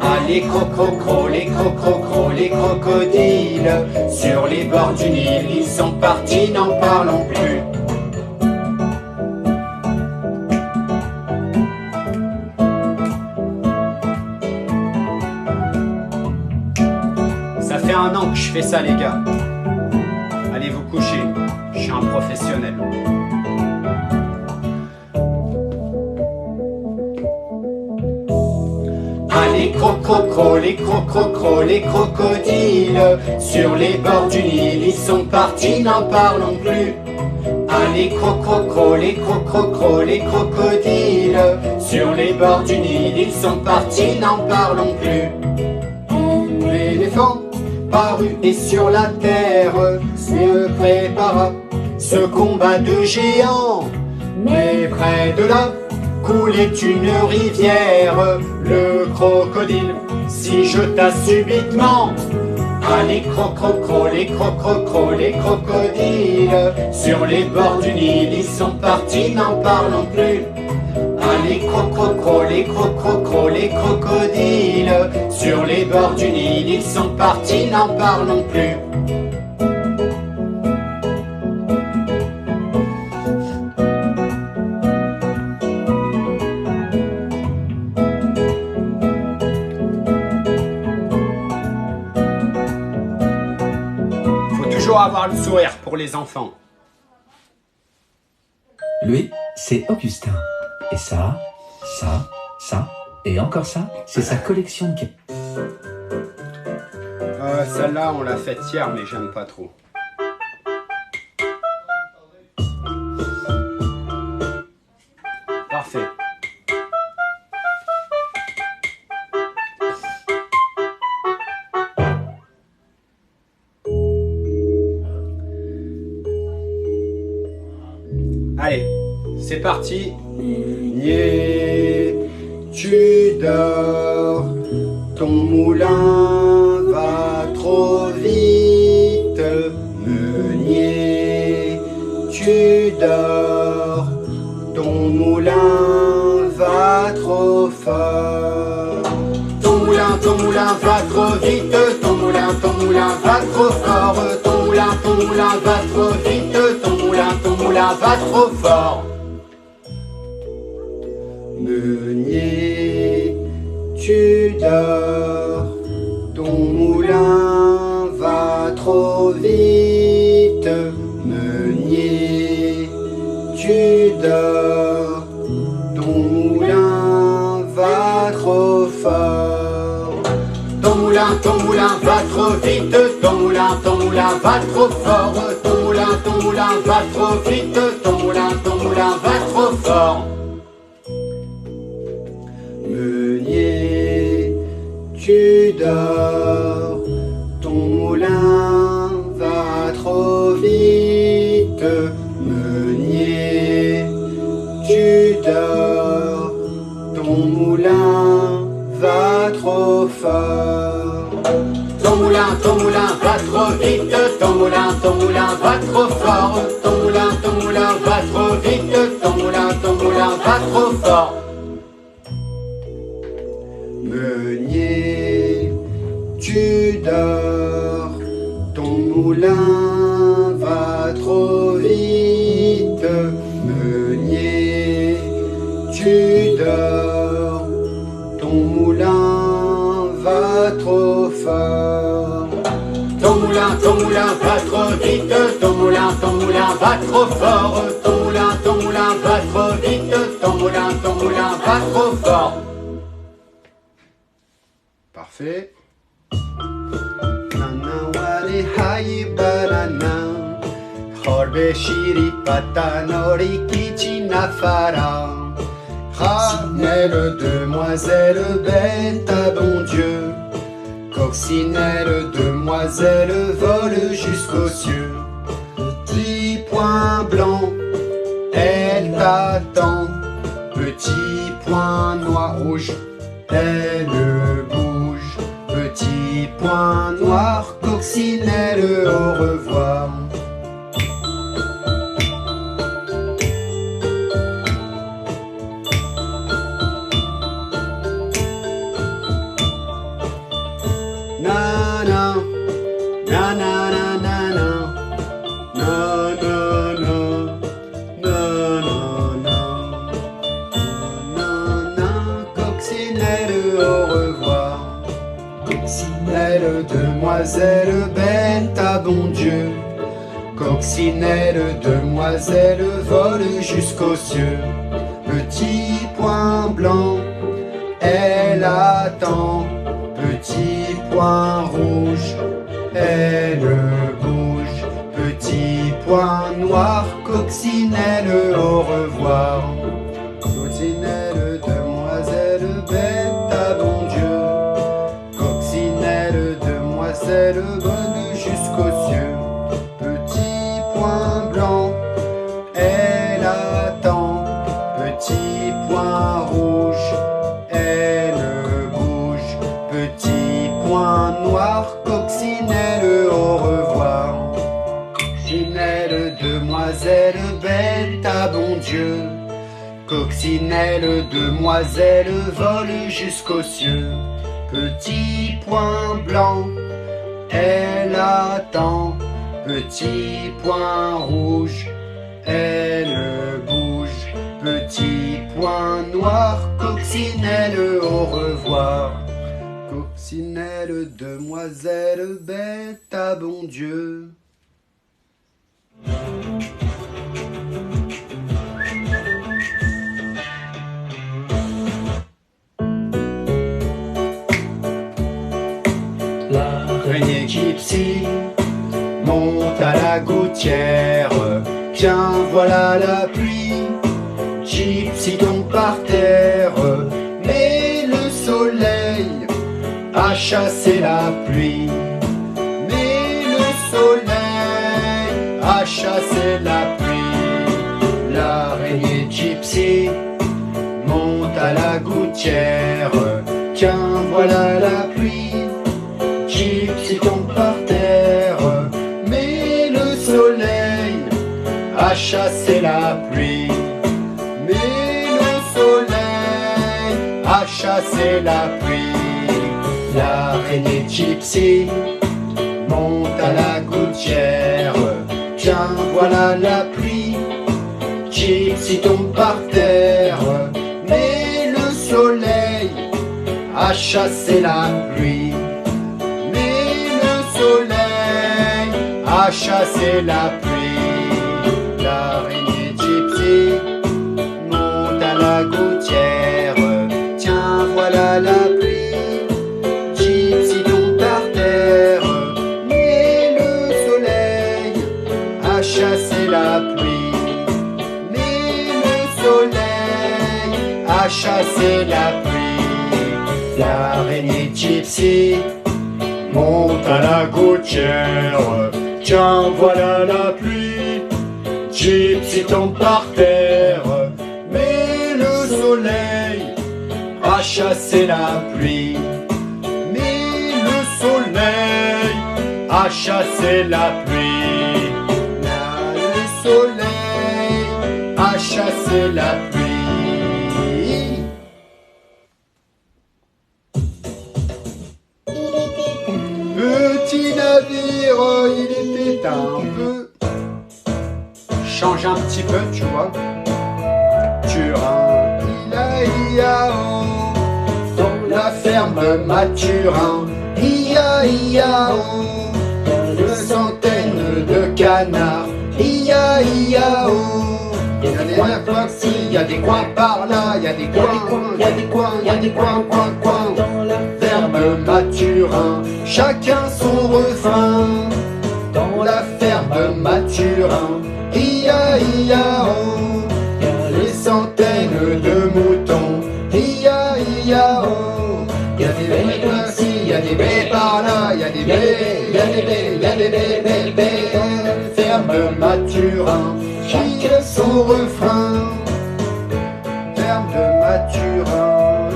Ah, les crococros, les crococros, les crocodiles, sur les bords du Nil, ils sont partis, n'en parlons plus. Ça fait 1 an que je fais ça, les gars. Allez vous coucher, je suis un professionnel. Ah, les crococros, les crococros, les crocodiles, sur les bords du Nil, ils sont partis, n'en parlons plus. Ah, les crococros, les crococros, les crocodiles, sur les bords du Nil, ils sont partis, n'en parlons plus. L'éléphant parut et sur la terre se prépara ce combat de géants. Mais près de là coulait une rivière, le crocodile s'y jeta subitement. Ah, les crococros, les crococros, les crocodiles, sur les bords du Nil, ils sont partis, n'en parlons plus. Ah, les crococros, les crococros, les crocodiles, sur les bords du Nil, ils sont partis, n'en parlons plus. Avoir le sourire pour les enfants. Lui, c'est Augustin. Et ça, et encore ça, c'est sa collection de... Celle-là, on l'a faite hier, mais j'aime pas trop. Parfait. Allez, c'est parti. Meunier, tu dors, ton moulin va trop vite. Meunier, tu dors, ton moulin va trop fort. Ton moulin va trop vite, ton moulin va trop fort. Ton moulin va trop vite, ton moulin va trop fort. Meunier, tu dors, ton moulin va trop vite. Meunier, tu dors, ton moulin va trop fort. Ton moulin va trop vite, ton moulin va trop fort. Ton moulin va trop vite, ton moulin va trop fort. Meunier, tu dors, ton moulin va trop vite. Meunier, tu dors, ton moulin va trop fort. Ton moulin va trop vite, ton moulin va trop fort. Ton moulin va trop vite, ton moulin va trop fort. Meunier, tu dors, ton moulin va trop vite. Meunier, tu dors, ton moulin pas trop fort. Ton moulin va trop vite, ton moulin va trop fort. Ton moulin va trop vite, ton moulin va trop fort. Parfait. Nanawari hayi banana, horbe shiri patanori kichi nafara. Coccinelle, demoiselle, bête à bon Dieu. Coccinelle, demoiselle, vole jusqu'aux cieux. Petit point blanc, elle t'attend. Petit point noir rouge, elle bouge. Petit point noir, coccinelle, au revoir. Demoiselle, bête à bon Dieu. Coccinelle, demoiselle, vole jusqu'aux cieux. Petit point blanc, elle attend. Petit point rouge, elle bouge. Petit point noir, coccinelle, au revoir. Coccinelle, demoiselle, bête à bon Dieu. Coccinelle, demoiselle, vole jusqu'aux cieux. Petit point blanc, elle attend. Petit point rouge, elle bouge. Petit point noir, coccinelle, au revoir. Coccinelle, demoiselle, bête à bon Dieu. Coccinelle, demoiselle, vole jusqu'aux cieux. Petit point blanc, elle attend. Petit point rouge, elle bouge. Petit point noir, coccinelle, au revoir. Coccinelle, demoiselle, bête à bon Dieu. L'araignée gypsy monte à la gouttière. Tiens, voilà la pluie. Gypsy tombe par terre. Mais le soleil a chassé la pluie. Mais le soleil a chassé la pluie. L'araignée gypsy monte à la gouttière. Tiens, voilà la pluie. Gypsy tombe par terre, mais le soleil a chassé la pluie. Mais le soleil a chassé la pluie. L'araignée gypsy monte à la gouttière. Tiens, voilà la pluie. Gypsy tombe par terre, mais le soleil a chassé la pluie. A chassé la pluie. L'araignée gypsy monte à la gouttière. Tiens, voilà la pluie. Gypsy tombe par terre. Mais le soleil a chassé la pluie. Mais le soleil a chassé la pluie. L'araignée gypsy monte à la gouttière. Tiens, voilà la pluie. Gypsy tombe par terre. Mais le soleil a chassé la pluie. Mais le soleil a chassé la pluie. Là, le soleil a chassé la pluie. Petit navire, il était un peu. Change un petit peu, tu vois. Turin, il a dans la ferme Mathurin, ia-ia-o. Une centaine de canards, ia-ia-o. Il y a des coins par-ci, il y a des coins par-là, il y a des coins, il y a des coins, il y a des coins, coins. Dans la ferme Mathurin, chacun son refrain. Dans la ferme Mathurin, ia-ia-o. Il y a des centaines de moutons, ia-ia-o. Il y a des baies par-ci, il y a des baies par-là, il y a des baies, il y a des baies, il y a des baies, baies, baies. Ferme Mathurin, chacun son refrain. Ferme de Mathurin,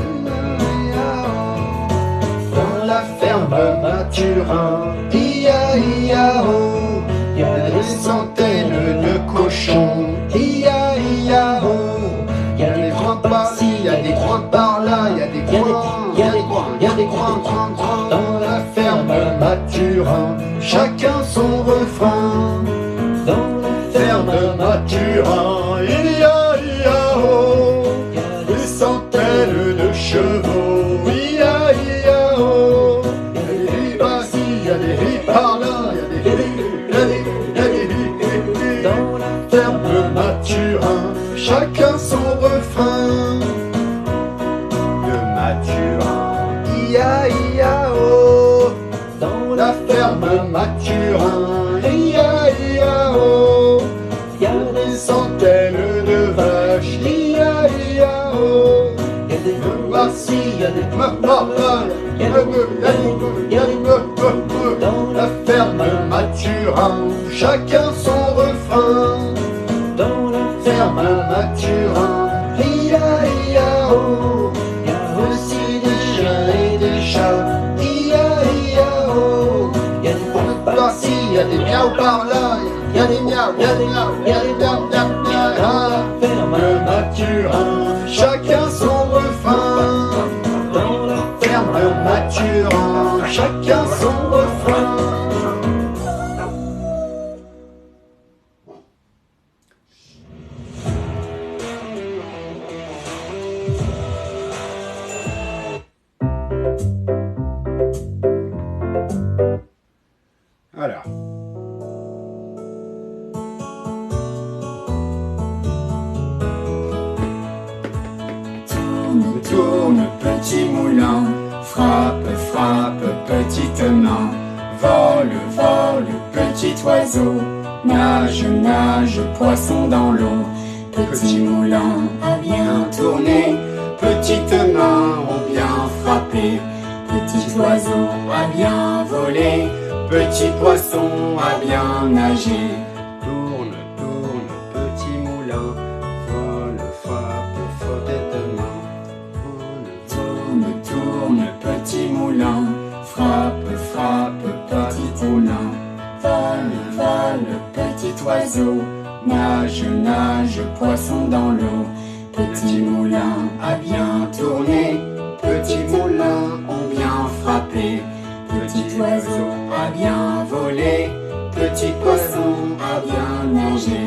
dans la ferme Mathurin, ia-ia-o. Il y a des centaines de cochons, ia-ia-o. Il y a des coins par-ci, il y a des coins par-là, il y a des coins, il y a des coins, il y a des coins, dans la ferme Mathurin, chacun son refrain. Dans la ferme Mathurin, ia-ia-o. Il y a des centaines de chevaux, ia-ia-o. Il y a des riz par-ci, il y a des riz par-là, il y a des riz, il y a des riz, il y a des riz. Dans la ferme Mathurin, chacun son refrain. De Mathurin, ia-ia-o. Dans la ferme Mathurin, ia-ia-o. Il y a des centaines de vaches, ia-ia-o. Il y a des meubles par-ci, il y a des meubles par-là, il y a des meubles, il y a des meubles. Dans la ferme Mathurin, chacun son refrain. Dans la ferme Mathurin, ia-ia-o. Il y a aussi des chiens et des chats, ia-ia-o. Il y a des miaou par-ci, il y a des miaou par-là, il y a des miaou, il y a des miaou, il y a des miaou, miaou, miaou. Dans la ferme Mathurin, chacun son refrain. Dans la ferme Mathurin, chacun son refrain. Voilà. Tourne, tourne, petit moulin, frappe, frappe, petite main, vole, vole, petit oiseau, nage, nage, poisson dans l'eau. Petit moulin a bien tourné, petite main ont bien frappé, petit oiseau a bien volé, petit poisson a bien nagé. Tourne, tourne, petit moulin, vole, frappe, petite main. Tourne, tourne, petit moulin, frappe, frappe, petit moulin, vole, vole, petit oiseau, nage, nage, poisson dans l'eau. Petit moulin a bien tourné, petits moulins ont bien frappé, petit oiseau a bien volé, petit poisson a bien nagé.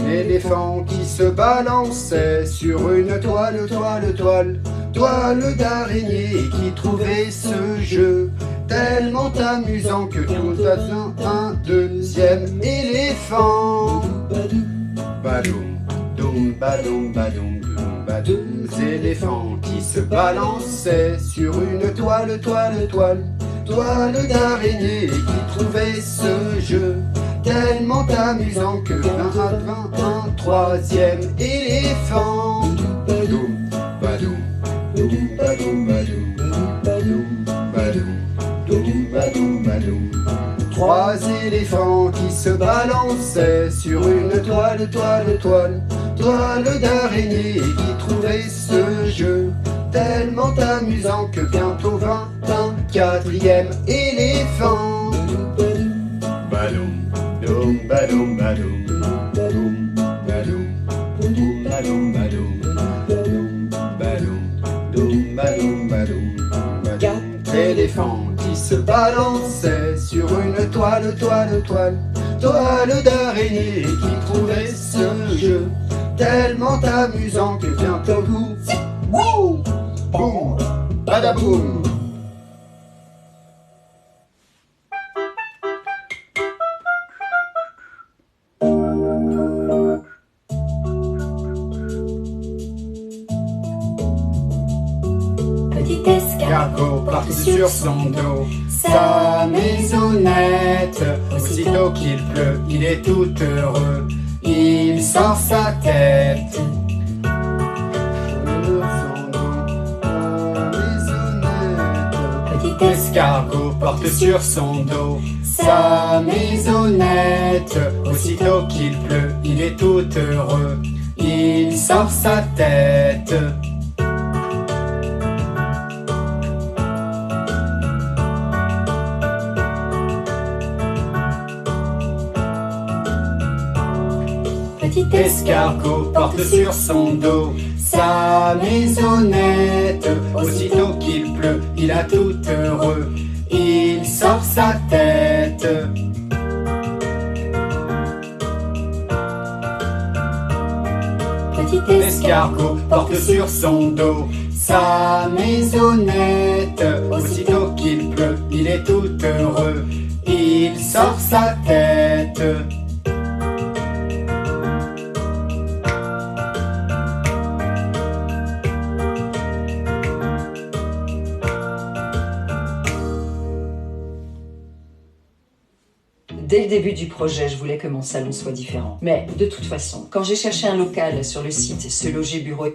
L'éléphant qui se balançait sur une toile, toile, toile, toile d'araignée et qui trouvait ce jeu tellement amusant que tout à coup un deuxième éléphant. Badoum, doum, badoum, badoum, doum, badoum. Éléphant qui se balançait sur une toile, toile, toile, toile d'araignée et qui trouvait ce jeu tellement amusant que vint un troisième éléphant. Badoum, badoum, doum, badoum, badoum, badoum, badoum, doum, badoum, badoum. Trois éléphants qui se balançaient sur une toile, toile, toile, toile d'araignée et qui trouvaient ce jeu tellement amusant que bientôt vint un quatrième éléphant. Badoum, doum, badoum, badoum, badoum, badoum, doum, badoum, badoum, badoum, badoum, doum, badoum, badoum. Quatre éléphants qui qui se balançait sur une toile d'araignée qui trouvait ce jeu tellement amusant que bientôt vous, wouh, boum, badaboum. Petit escargot porte sur son dos sa maisonnette. Aussitôt qu'il pleut, il est tout heureux, il sort sa tête. Petit escargot porte sur son dos sa maisonnette. Aussitôt qu'il pleut, il est tout heureux, il sort sa tête. Petit escargot porte sur son dos sa maisonnette. Aussitôt qu'il pleut, il a tout heureux, il sort sa tête. Petit escargot porte sur son dos sa maisonnette. Aussitôt qu'il pleut, il est tout heureux, il sort sa tête. Dès le début du projet, je voulais que mon salon soit différent. Mais de toute façon, quand j'ai cherché un local sur le site Se Loger Bureau...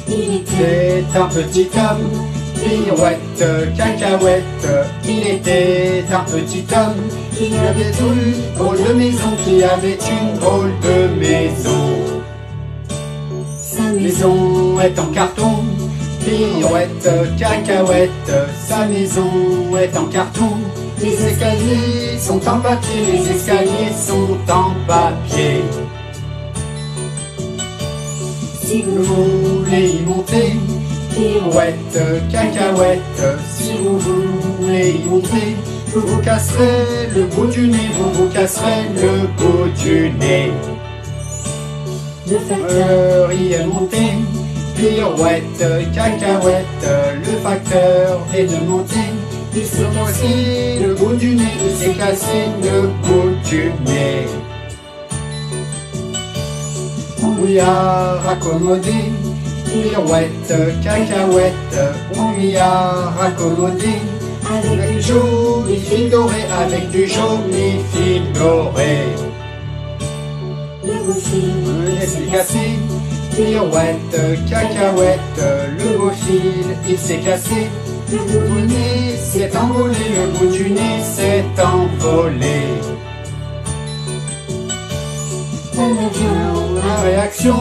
Il était un petit homme, pirouette, cacahuète. Il était un petit homme qui avait une drôle de maison, qui avait une drôle de maison. Sa maison est en carton, pirouette, cacahuète. Sa maison est en carton. Les escaliers sont en papier, les escaliers sont en papier. Si vous voulez y monter, pirouette, cacahuète. Si vous voulez y monter, vous vous casserez le bout du nez, vous vous casserez le bout du nez. Le facteur y est monté, pirouette, cacahuète. Le facteur est de monter, il s'est cassé le bout du nez, il s'est cassé le bout du nez. On lui a raccommodé, pirouette, cacahuète. On lui a raccommodé avec du joli fil doré, avec du joli fil doré. Le beau fil s'est cassé, pirouette, cacahuète. Le beau fil, il s'est cassé. Le bout du nez s'est envolé, le bout du nez s'est envolé. Un avion à réaction,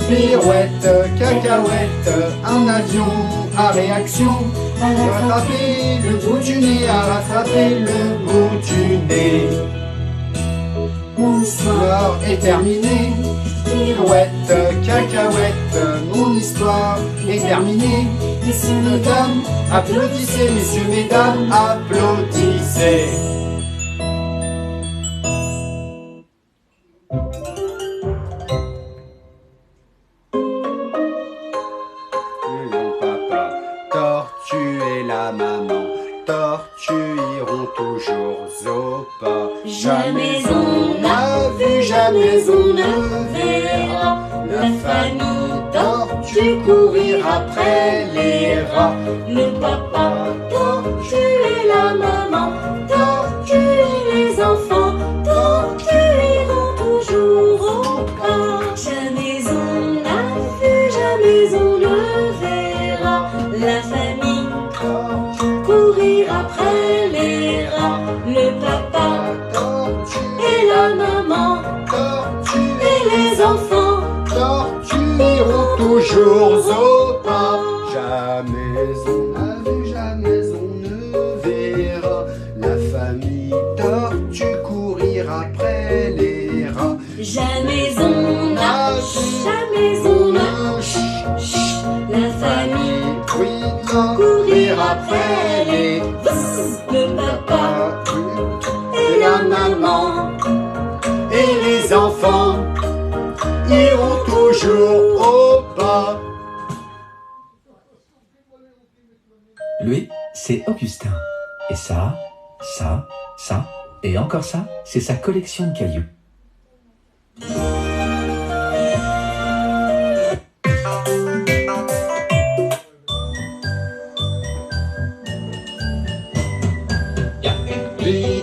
pirouette, cacahuète. Un avion à réaction, à rattraper le bout du nez, à rattraper le bout du nez. Mon histoire est terminée, pirouette, cacahuète. Mon histoire est terminée. Messieurs, mesdames, applaudissez, messieurs, mesdames, applaudissez. Tortue et la maman, tortue iront toujours au pas. Jamais on n'a vu, jamais on ne verra la famille tortue courir après les rats. Le papa tortue et la maman tortue et les enfants tortue iront toujours au pas. Jamais on n'a vu, jamais on ne verra la famille courir après les rats. Le papa et la maman et les enfants iront toujours au pas. Jamais on n'a vu, jamais on ne verra la famille tortue courir après les rats. Jamais on n'a, jamais on moi. Lui, c'est Augustin. Et ça, et encore ça, c'est sa collection de cailloux.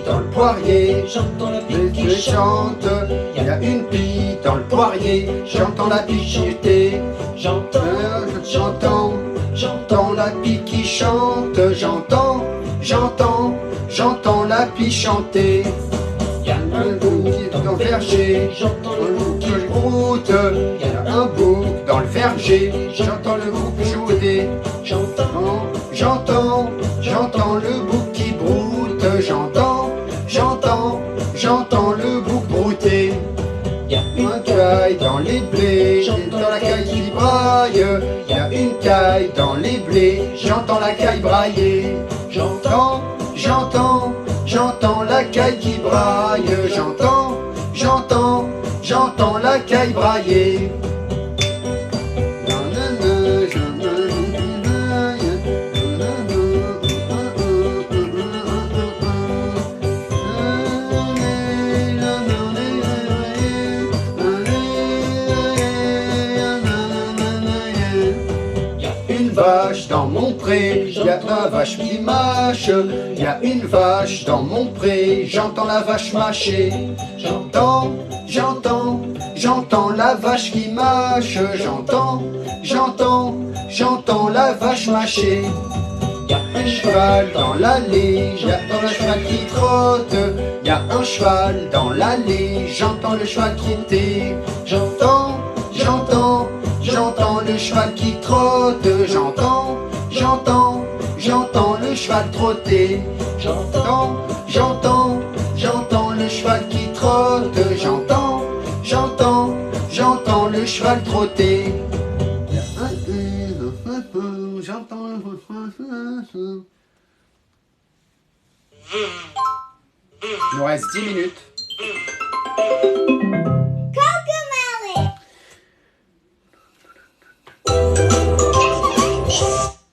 Dans le poirier, j'entends la pie qui chante. Il y a une pie dans le poirier, j'entends la pie chanter. J'entends la pie qui chante. J'entends la pie chanter. Il y a un bouc dans le verger, j'entends le bouc qui broute. Il y a un bouc dans le verger, j'entends le bouc jouer. J'entends le bouc qui broute. J'entends le bouc brouter. Il y a une caille dans les blés, j'entends la caille qui braille. Il y a une caille dans les blés, j'entends la caille brailler. J'entends la caille qui braille. J'entends la caille brailler. Vache dans mon pré, y a la vache qui mâche. Y a une vache dans mon pré, j'entends la vache mâcher. J'entends la vache qui mâche. J'entends la vache mâcher. Y a un cheval dans l'allée, j'entends le cheval qui trotte. Y a un cheval dans l'allée, j'entends le cheval trotter. J'entends le cheval qui trotte. J'entends le cheval trotter. J'entends le cheval qui trotte. J'entends le cheval trotter. Il nous reste 10 minutes.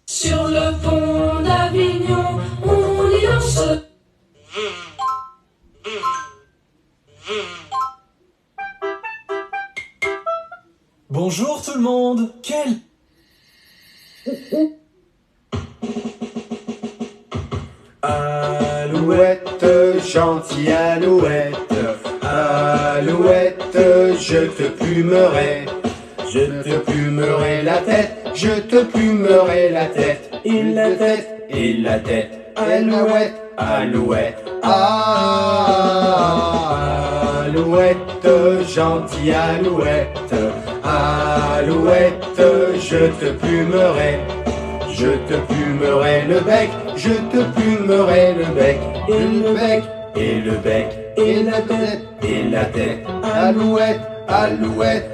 Sur le pont d'Avignon, on y danse. Bonjour tout le monde. Alouette, gentille alouette, alouette, je te plumerai. Je te plumerai la tête, je te plumerai la tête. Et la tête, et la tête. Alouette, alouette, alouette, gentille alouette, alouette, je te plumerai. Je te plumerai le bec, je te plumerai le bec. Et le bec, et le bec, et la tête, et la tête. Alouette, alouette,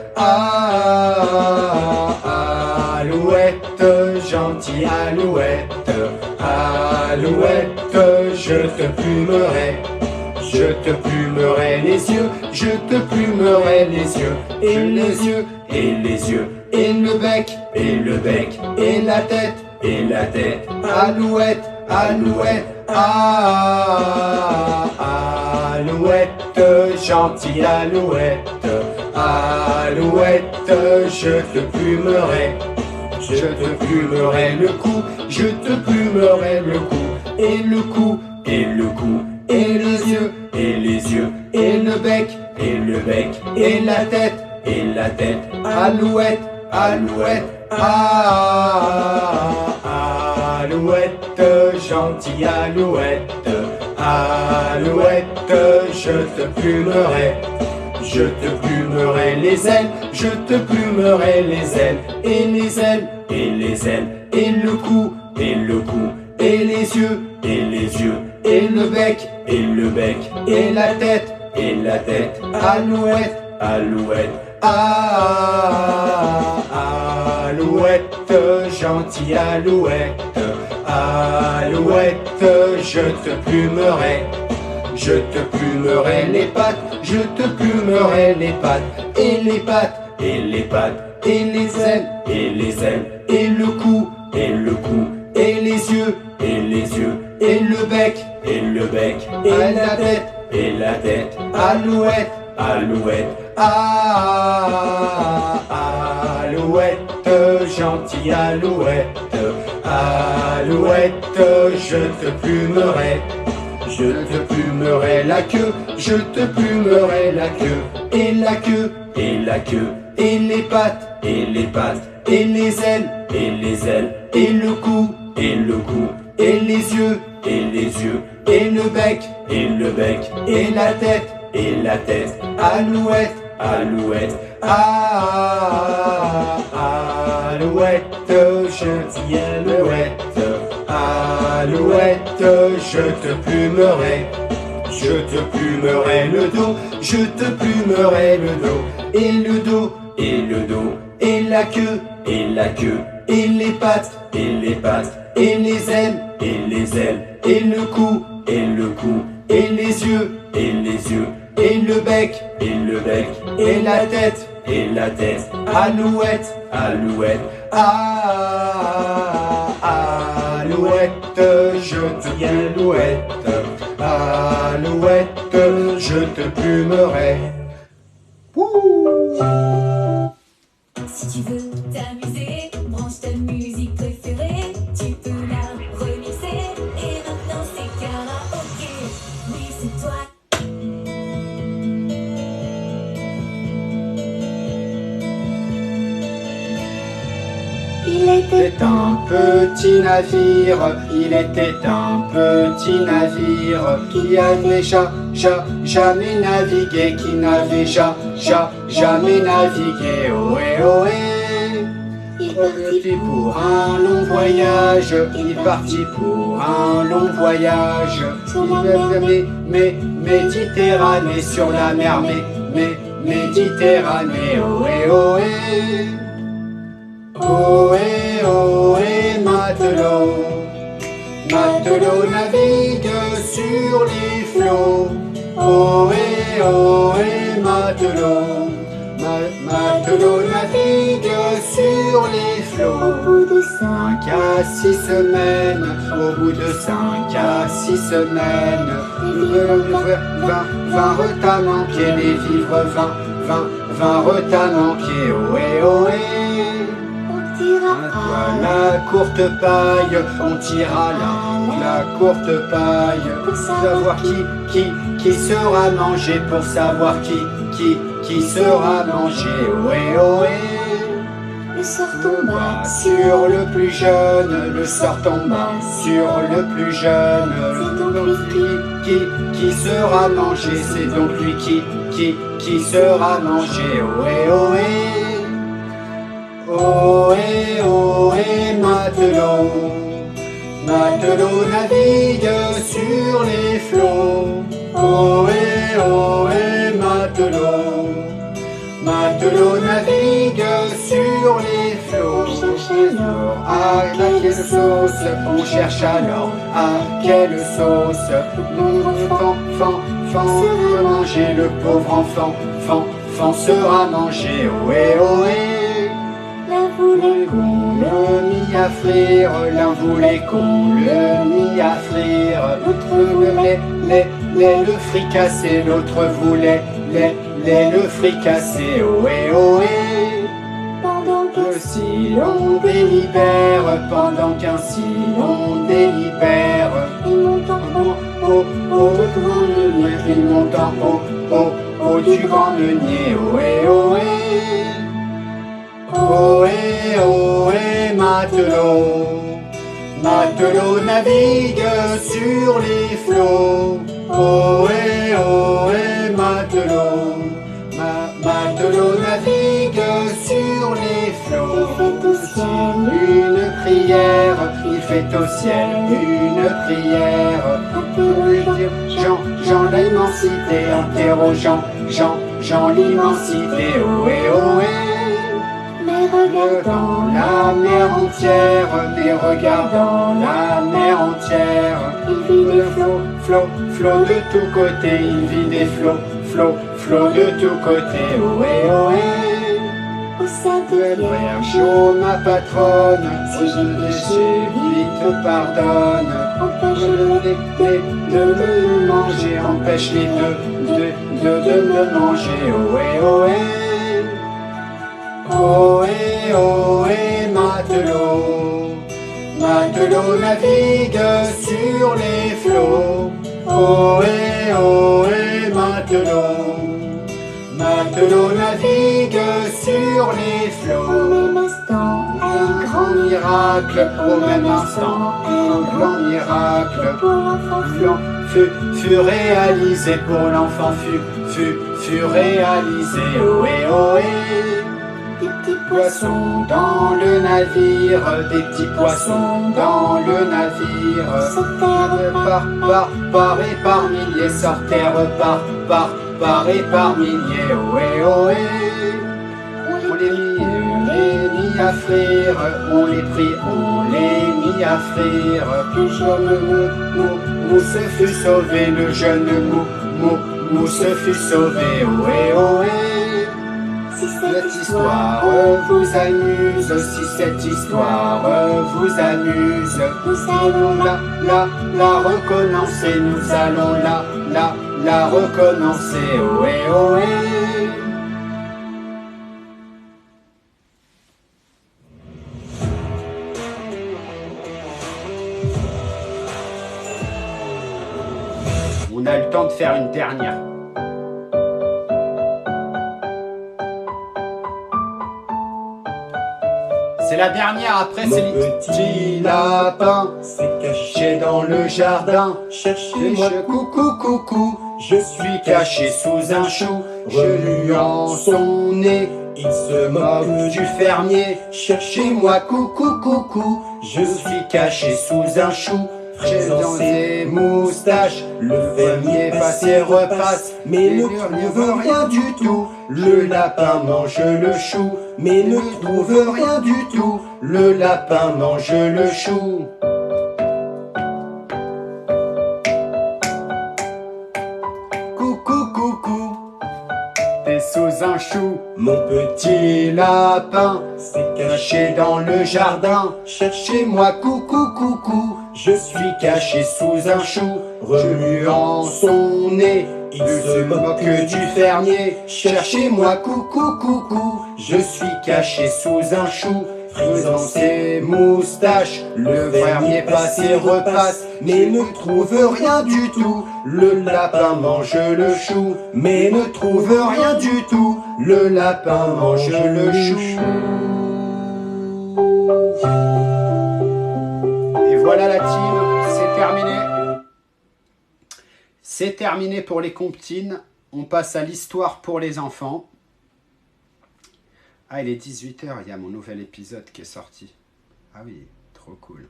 alouette, gentille alouette, alouette, je te plumerai. Je te plumerai les yeux, je te plumerai les yeux. Et les yeux, et les yeux. Et le bec, et le bec. Et la tête, et la tête. Alouette, alouette, alouette, gentille alouette, alouette, je te plumerai. Je te plumerai le cou, je te plumerai le cou. Et le cou, et le cou. Et les yeux, et les yeux. Et le bec, et le bec. Et la tête, et la tête. Alouette, alouette, alouette, gentille alouette, alouette, je te plumerai. Je te plumerai les ailes, je te plumerai les ailes. Et les ailes, et les ailes. Et le cou, et le cou. Et les yeux, et les yeux. Et le bec, et le bec. Et la tête, et la tête. Alouette, alouette, alouette, gentille alouette, alouette, je te plumerai. Je te plumerai les pattes, je te plumerai les pattes. Et les pattes, et les pattes. et les ailes, et les ailes, et le cou, et le cou, et les yeux, et les yeux, et le bec, et le bec, et la tête, et la tête, alouette, alouette, alouette, gentille alouette, alouette, je te plumerai. Je te plumerai la queue, je te plumerai la queue, et la queue, et la queue, et les pattes, et les pattes, et les ailes, et les ailes, et le cou, et le cou, et les yeux, et les yeux, et le bec, et le bec, et la tête, et la tête, alouette, alouette, alouette, gentille alouette, alouette, je te plumerai. Je te plumerai le dos, je te plumerai le dos, et le dos, et le dos, et la queue, et la queue, et les pattes, et les pattes, et les ailes, et les ailes, et le cou, et le cou, et les yeux, et les yeux, et le bec, et le bec, et la tête, et la tête, alouette, alouette, alouette, je te alouette, alouette, je te plumerai. Si tu veux t'amuser, branche ta musique préférée. Tu peux la remixer. Et maintenant c'est karaoké. Oui, c'est toi. Il était un petit navire, il était un petit navire qui avait jamais navigué, qui n'avait jamais navigué. Ohé, ohé. Il partit pour un long voyage, il partit pour un long voyage. Méditerranée, sur la mer Méditerranée. Ohé, ohé. Ohé, ohé, matelot, matelot navigue sur les flots. Ohé, ohé, matelot, matelot navigue sur les flots. Au bout de 5 à 6 semaines, au bout de 5 à 6 semaines, les vivres 20 retamanqués, les vivres 20 retamanqués. Ohé, ohé. La courte paille, on tira la courte paille pour savoir qui sera mangé, pour savoir qui sera mangé. Ohé, ohé. Le sort tomba sur le plus jeune, le sort tomba sur le plus jeune. C'est donc lui qui sera mangé, c'est donc lui qui sera mangé. Ohé, ohé. Ohé, ohé, matelot, matelot navigue sur les flots. Ohé, ohé, matelot, matelot navigue sur les flots. On cherche alors À quelle sauce, on cherche alors à quelle sauce le pauvre enfant sera mangé, le pauvre enfant sera mangé. Ohé, ohé. L'un voulait qu'on Le mit à frire, l'un voulait qu'on le mit à frire. L'autre voulait le fricasser, l'autre voulait le fricasser. Ohé, ohé. pendant que Que si l'on délibère, pendant qu'un si l'on délibère, il monte en haut au du grand meunier, il monte en haut du grand meunier. Ohé, ohé. Ohé, ohé, matelot, matelot navigue sur les flots. Ohé, ohé, matelot, matelot navigue sur les flots. Il fait au ciel Il fait au ciel une prière. interrogeant Jean l'immensité, interrogeant Jean l'immensité. Ohé, ohé. mais regardant La mer entière, mais regardant la mer entière, il vit des flots flots de tous côtés, il vit des flots de tous côtés. Ohé, ohé. au ça devient Frère chaud, ma patronne, Si j'ai péché, vite te pardonne. empêche-le De me manger, empêche les de me manger. Ohé, ohé, ohé, ohé, matelot. Matelot navigue sur les flots. Ohé, ohé, matelot. Matelot navigue sur les Au flots. même instant, un grand Miracle au même instant, un grand miracle pour l'enfant fut réalisé pour l'enfant, fut réalisé. Ohé, ohé, des petits poissons dans le navire, des petits poissons dans le navire. sautèrent Par et par milliers, sortèrent par et par milliers. Ohé, ohé, on les mit à frire, on les prit, on les mit à frire. Le jeune mousse fut sauvé, le jeune mousse fut sauvé. Ohé, ohé, Si cette histoire vous amuse, si cette histoire vous amuse, nous allons la recommencer, nous allons la recommencer. Ohé, ohé. On a le temps de faire une dernière. C'est la dernière, après c'est les petits lapins cachés dans le jardin. Cherchez-moi, coucou, coucou. Je suis caché sous un chou, reluant son nez. Il se moque du fermier. Cherchez-moi, coucou, coucou. Je suis caché sous un chou, dans ses moustaches. Le fermier passe et repasse, mais ne trouve rien du tout. Le lapin mange le chou, mais ne trouve rien du tout. Le lapin mange le chou. Coucou, coucou, t'es sous un chou, mon petit lapin, c'est caché dans le jardin. Cherchez-moi, coucou, coucou, je suis caché sous un chou, remuant son nez. Il se moque du fermier. Cherchez-moi, coucou, coucou, je suis caché sous un chou, frisant ses moustaches. Le fermier passe et repasse, mais ne trouve rien du tout. Le lapin mange le chou, mais ne trouve rien du tout. Le lapin mange le chou. Et voilà la team, c'est terminé. C'est terminé pour les comptines. On passe à l'histoire pour les enfants. Ah, il est 18 h, il y a mon nouvel épisode qui est sorti. Ah oui, trop cool.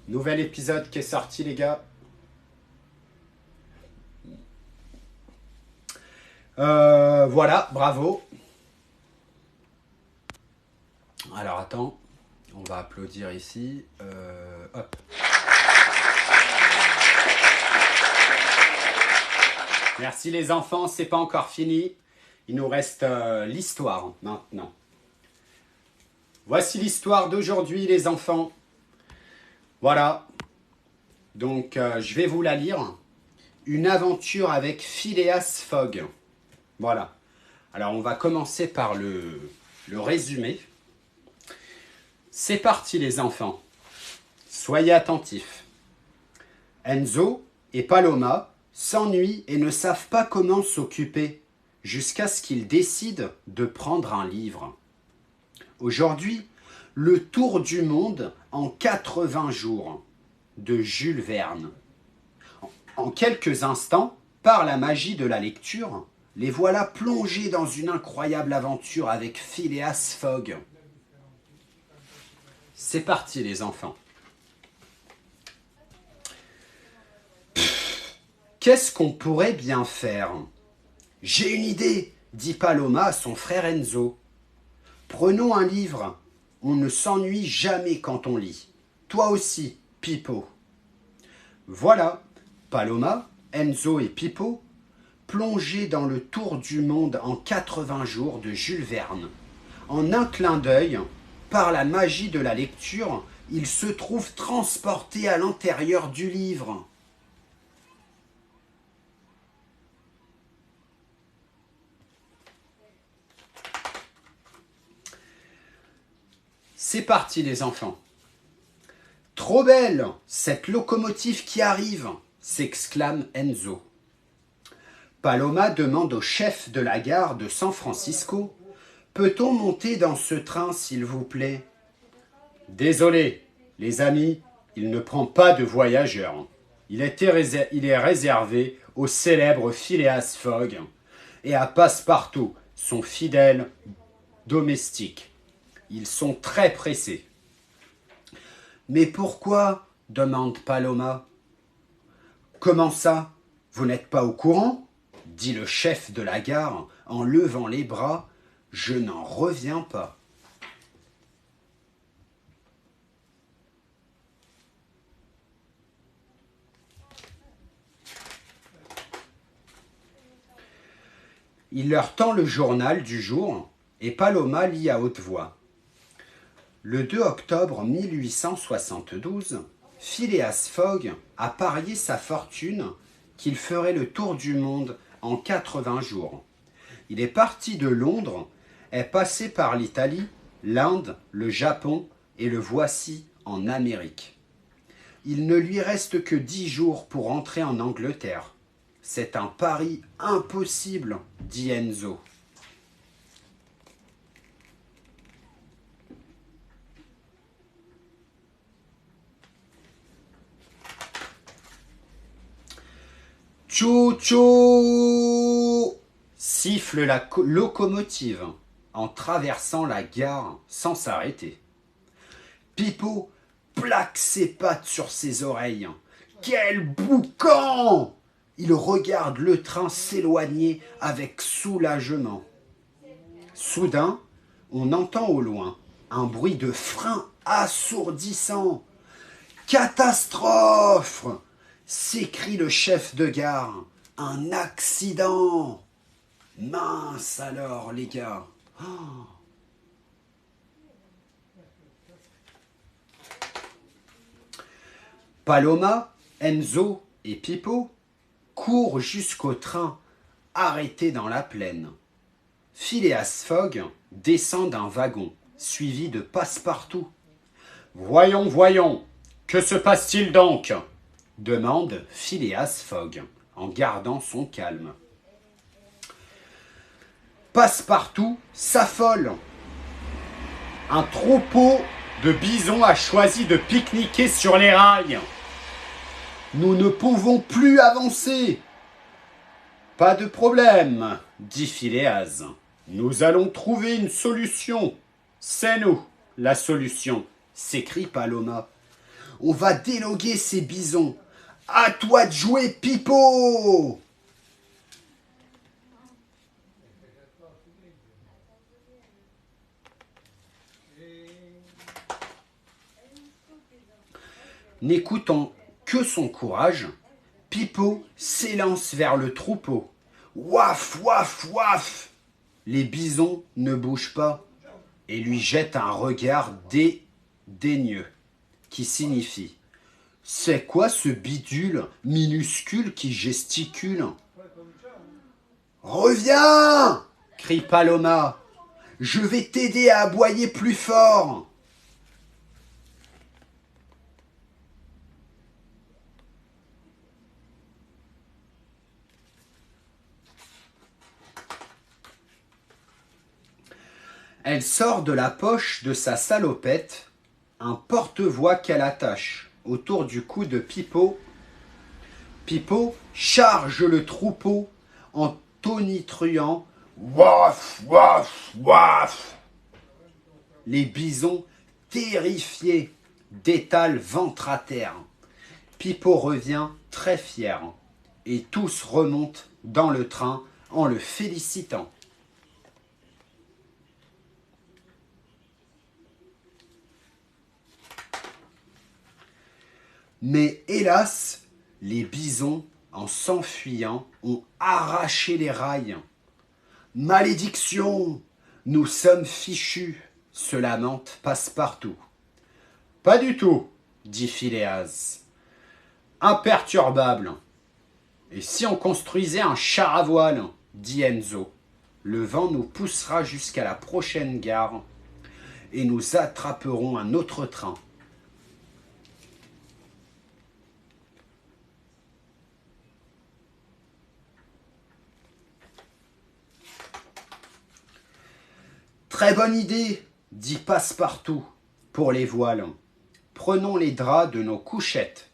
Nouvel épisode qui est sorti, les gars. Voilà, bravo. Alors, attends. On va applaudir ici. Hop. Merci les enfants, c'est pas encore fini. Il nous reste l'histoire maintenant. Voici l'histoire d'aujourd'hui les enfants. Voilà. Donc je vais vous la lire. Une aventure avec Phileas Fogg. Voilà. Alors on va commencer par le résumé. C'est parti les enfants. Soyez attentifs. Enzo et Paloma s'ennuient et ne savent pas comment s'occuper, jusqu'à ce qu'ils décident de prendre un livre. Aujourd'hui, le tour du monde en 80 jours de Jules Verne. En quelques instants, par la magie de la lecture, les voilà plongés dans une incroyable aventure avec Phileas Fogg. C'est parti les enfants. Qu'est-ce qu'on pourrait bien faire? J'ai une idée, dit Paloma à son frère Enzo. Prenons un livre. On ne s'ennuie jamais quand on lit. Toi aussi, Pipo. Voilà, Paloma, Enzo et Pipo, plongés dans le tour du monde en 80 jours de Jules Verne. En un clin d'œil, par la magie de la lecture, il se trouve transporté à l'intérieur du livre. C'est parti les enfants. Trop belle, cette locomotive qui arrive, s'exclame Enzo. Paloma demande au chef de la gare de San Francisco, peut-on monter dans ce train s'il vous plaît? Désolé, les amis, il ne prend pas de voyageurs. Il est réservé au célèbre Phileas Fogg et à Passepartout, son fidèle domestique. Ils sont très pressés. Mais pourquoi? Demande Paloma. Comment ça? Vous n'êtes pas au courant? Dit le chef de la gare en levant les bras. Je n'en reviens pas. Il leur tend le journal du jour et Paloma lit à haute voix. Le 2 octobre 1872, Phileas Fogg a parié sa fortune qu'il ferait le tour du monde en 80 jours. Il est parti de Londres, est passé par l'Italie, l'Inde, le Japon et le voici en Amérique. Il ne lui reste que 10 jours pour entrer en Angleterre. C'est un pari impossible, dit Enzo. Tchou-tchou! Siffle la locomotive en traversant la gare sans s'arrêter. Pipo plaque ses pattes sur ses oreilles. Quel boucan! Il regarde le train s'éloigner avec soulagement. Soudain, on entend au loin un bruit de frein assourdissant. Catastrophe! S'écrie le chef de gare. Un accident! Mince alors, les gars! Oh. Paloma, Enzo et Pipo courent jusqu'au train arrêté dans la plaine. Phileas Fogg descend d'un wagon, suivi de Passepartout. « Voyons, voyons, que se passe-t-il donc ?» demande Phileas Fogg, en gardant son calme. Passepartout s'affole. Un troupeau de bisons a choisi de pique-niquer sur les rails. Nous ne pouvons plus avancer. Pas de problème, dit Phileas. Nous allons trouver une solution. C'est nous, la solution, s'écrie Paloma. On va déloguer ces bisons. À toi de jouer, Pipo! N'écoutant que son courage, Pipo s'élance vers le troupeau. Ouaf, ouaf, ouaf! Les bisons ne bougent pas et lui jettent un regard dédaigneux qui signifie « C'est quoi ce bidule minuscule qui gesticule ?»« Reviens !» crie Paloma. « Je vais t'aider à aboyer plus fort !» Elle sort de la poche de sa salopette un porte-voix qu'elle attache autour du cou de Pipo. Pipo charge le troupeau en tonitruant « Waf, waf, waf !» Les bisons, terrifiés, détalent ventre à terre. Pipo revient très fier et tous remontent dans le train en le félicitant. Mais hélas, les bisons, en s'enfuyant, ont arraché les rails. « Malédiction! Nous sommes fichus, se lamente Passepartout. Pas du tout, dit Phileas. Imperturbable. Et si on construisait un char à voile, dit Enzo. Le vent nous poussera jusqu'à la prochaine gare et nous attraperons un autre train. Très bonne idée, dit Passepartout, pour les voiles. Prenons les draps de nos couchettes.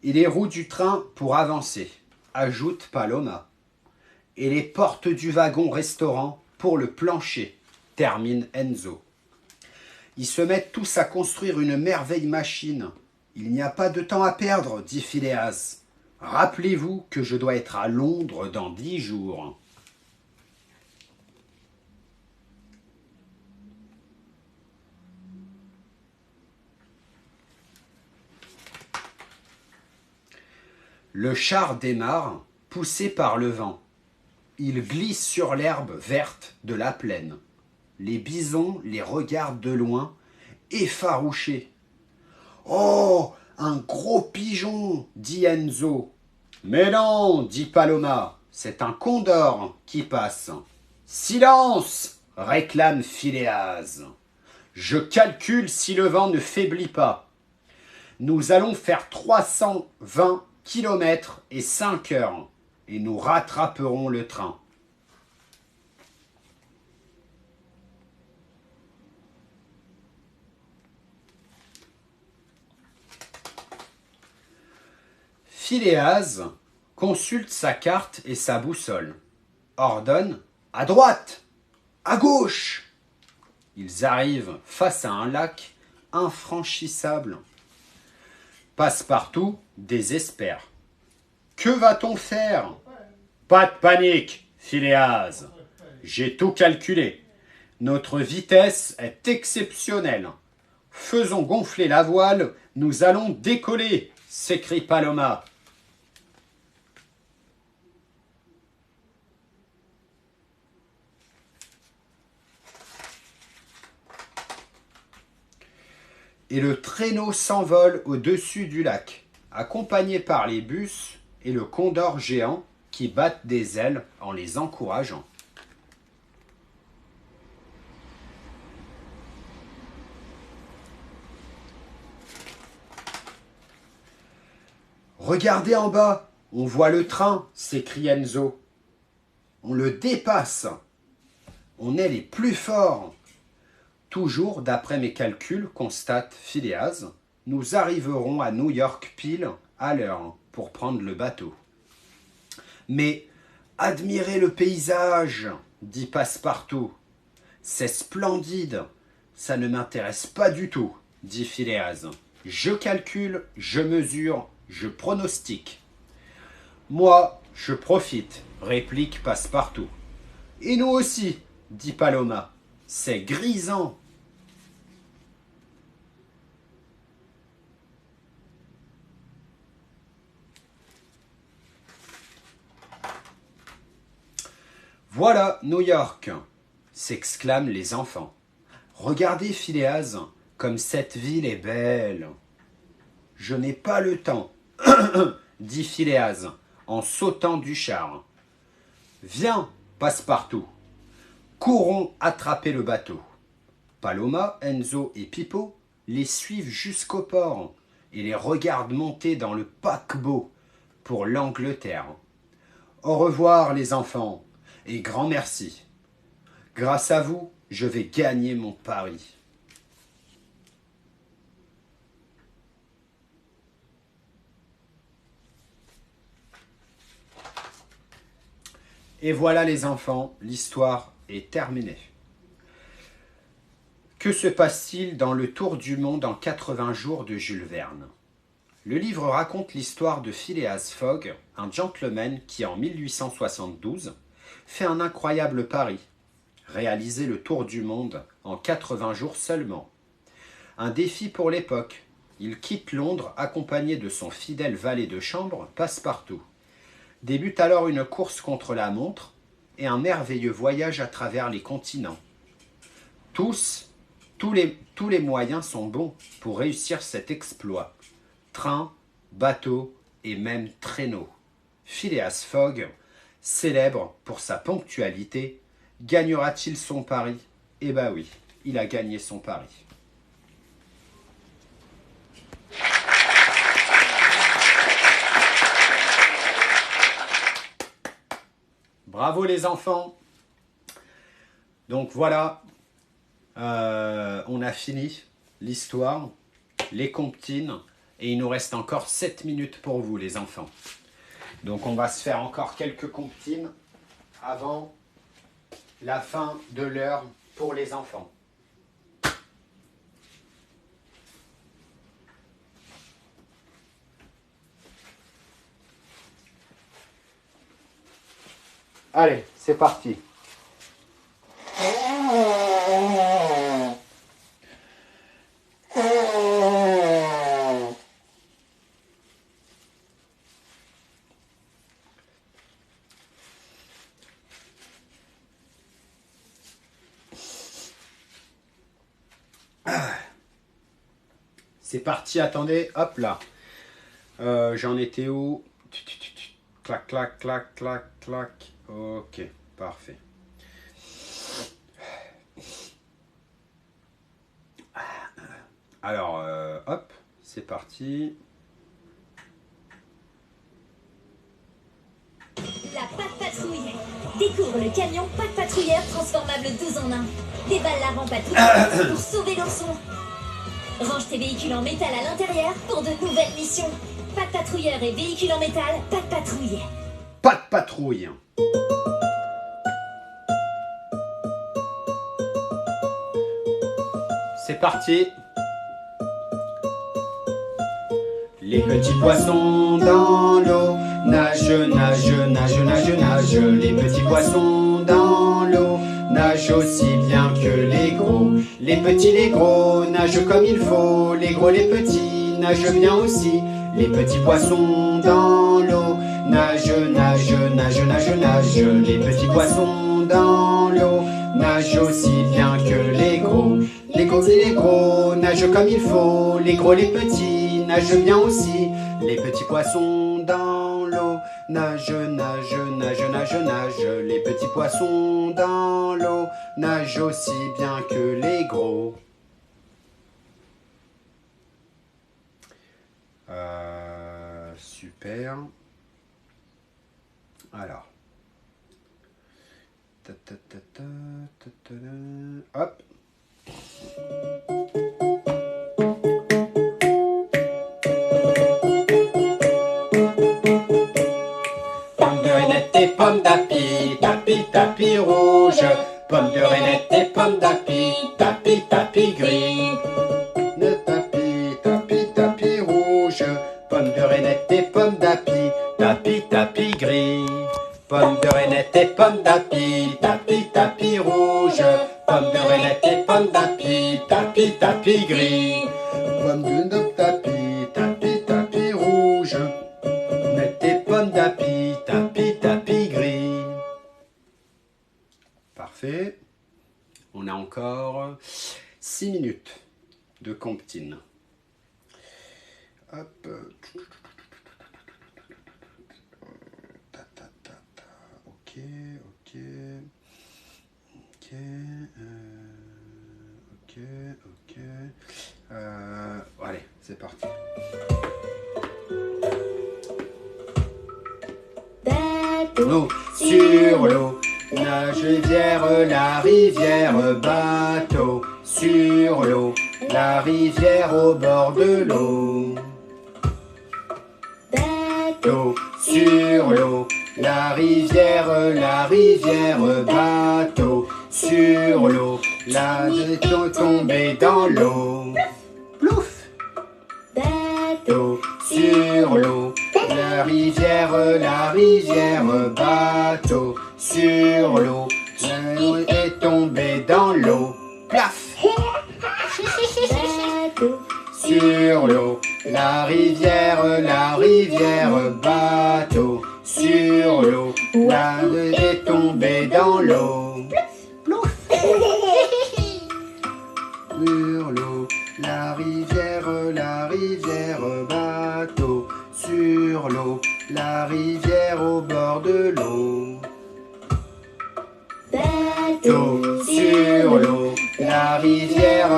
Et les roues du train pour avancer, ajoute Paloma. Et les portes du wagon-restaurant pour le plancher, termine Enzo. Ils se mettent tous à construire une merveille machine. Il n'y a pas de temps à perdre, dit Phileas. Rappelez-vous que je dois être à Londres dans 10 jours. Le char démarre, poussé par le vent. Il glisse sur l'herbe verte de la plaine. Les bisons les regardent de loin, effarouchés. « Oh, un gros pigeon !» dit Enzo. « Mais non !» dit Paloma. « C'est un condor qui passe. »« Silence !» réclame Phileas. « Je calcule si le vent ne faiblit pas. Nous allons faire 320 kilomètres et 5 heures, et nous rattraperons le train. Phileas consulte sa carte et sa boussole, ordonne « à droite, à gauche !» Ils arrivent face à un lac infranchissable. Passepartout désespère. Que va-t-on faire? Pas de panique, Phileas. J'ai tout calculé. Notre vitesse est exceptionnelle. Faisons gonfler la voile, nous allons décoller, s'écrie Paloma. Et le traîneau s'envole au-dessus du lac, accompagné par les bus et le condor géant qui battent des ailes en les encourageant. « Regardez en bas, on voit le train !» s'écrie Enzo. « On le dépasse. On est les plus forts. » Toujours d'après mes calculs, constate Phileas, nous arriverons à New York pile à l'heure pour prendre le bateau. Mais admirez le paysage, dit Passepartout. C'est splendide. Ça ne m'intéresse pas du tout, dit Phileas. Je calcule, je mesure, je pronostique. Moi, je profite, réplique Passepartout. Et nous aussi, dit Paloma. C'est grisant. Voilà New York, s'exclament les enfants. Regardez Phileas, comme cette ville est belle. Je n'ai pas le temps, dit Phileas, en sautant du char. Viens, Passepartout. Courons attraper le bateau. Paloma, Enzo et Pipo les suivent jusqu'au port et les regardent monter dans le paquebot pour l'Angleterre. Au revoir les enfants et grand merci. Grâce à vous, je vais gagner mon pari. Et voilà les enfants, l'histoire est terminée. Que se passe-t-il dans le Tour du monde en 80 jours de Jules Verne? Le livre raconte l'histoire de Phileas Fogg, un gentleman qui en 1872 fait un incroyable pari, réaliser le tour du monde en 80 jours seulement. Un défi pour l'époque. Il quitte Londres accompagné de son fidèle valet de chambre, Passepartout. Débute alors une course contre la montre et un merveilleux voyage à travers les continents. Tous les moyens sont bons pour réussir cet exploit. Train, bateau et même traîneau. Phileas Fogg, célèbre pour sa ponctualité, gagnera-t-il son pari? Eh ben oui, il a gagné son pari. Bravo les enfants. Donc voilà, on a fini l'histoire, les comptines, et il nous reste encore 7 minutes pour vous les enfants. Donc on va se faire encore quelques comptines avant la fin de l'heure pour les enfants. Allez, c'est parti. C'est parti, attendez, hop là. J'en étais où? Clac, clac, clac, clac, clac. Ok, parfait. Alors, hop, c'est parti. La Patte Patrouille. Découvre le camion Patte Patrouilleur transformable 12 en 1. Déballe la rampe à toute vitesse pour sauver l'ourson. Range tes véhicules en métal à l'intérieur pour de nouvelles missions. Patte Patrouilleur et véhicules en métal, Patte Patrouille. Patte Patrouille. C'est parti. Les petits poissons dans l'eau nagent, nagent, nagent, nagent, nagent. Les petits poissons dans l'eau nagent aussi bien que les gros. Les petits, les gros nagent comme il faut. Les gros, les petits nagent bien aussi. Les petits poissons dans l'eau nagent, nagent, nagent, nagent, nagent. Les petits poissons dans l'eau nagent aussi bien que les gros. Les gros et les gros nagent comme il faut. Les gros, les petits nagent bien aussi. Les petits poissons dans l'eau nagent, nagent, nagent, nagent, nagent. Les petits poissons dans l'eau nagent aussi bien que les gros. Super. Alors. Hop. Pomme de reinette et pomme d'api, tapi, tapi rouge. Pomme de reinette et pomme d'api, tapi, tapi gris. Le tapi, tapi, tapi rouge. Pomme de reinette et pomme d'api, tapi, tapi gris. Pomme de reinette et pomme d'api, tapi, tapi rouge. Pomme de reinette et pomme d'api, tapi, tapi gris. Pomme de tapi, tapi, tapi rouge. Reinette et pomme d'api, tapi, tapi gris. Parfait. On a encore 6 minutes de comptine. Hop. Ok, ok, ok, ok, ok. Allez, c'est parti. Bateau sur l'eau, nage vers la rivière. Bateau sur l'eau, la rivière au bord de l'eau. Bateau sur l'eau, la rivière, bateau sur l'eau, la nuit tombée dans l'eau. Plouf! Bateau sur l'eau, la rivière, bateau sur l'eau, la nuit est tombée dans l'eau. Plaf! Bateau sur l'eau, la rivière, bateau sur l'eau, la nuit est tombée tomber dans l'eau. Sur l'eau, la rivière, bateau. Sur l'eau, la rivière au bord de l'eau. Bateau sur l'eau, la rivière,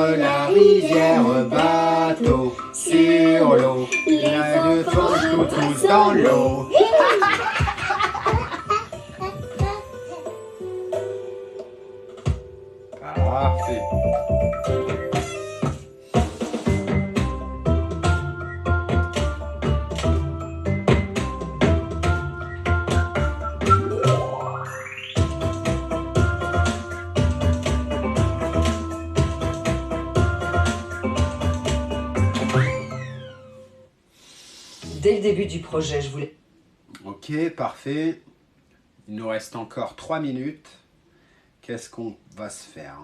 bateau. Sur l'eau, les enfants tous dans l'eau. Parfait. Dès le début du projet, je voulais... Ok, parfait. Il nous reste encore 3 minutes. Qu'est-ce qu'on va se faire?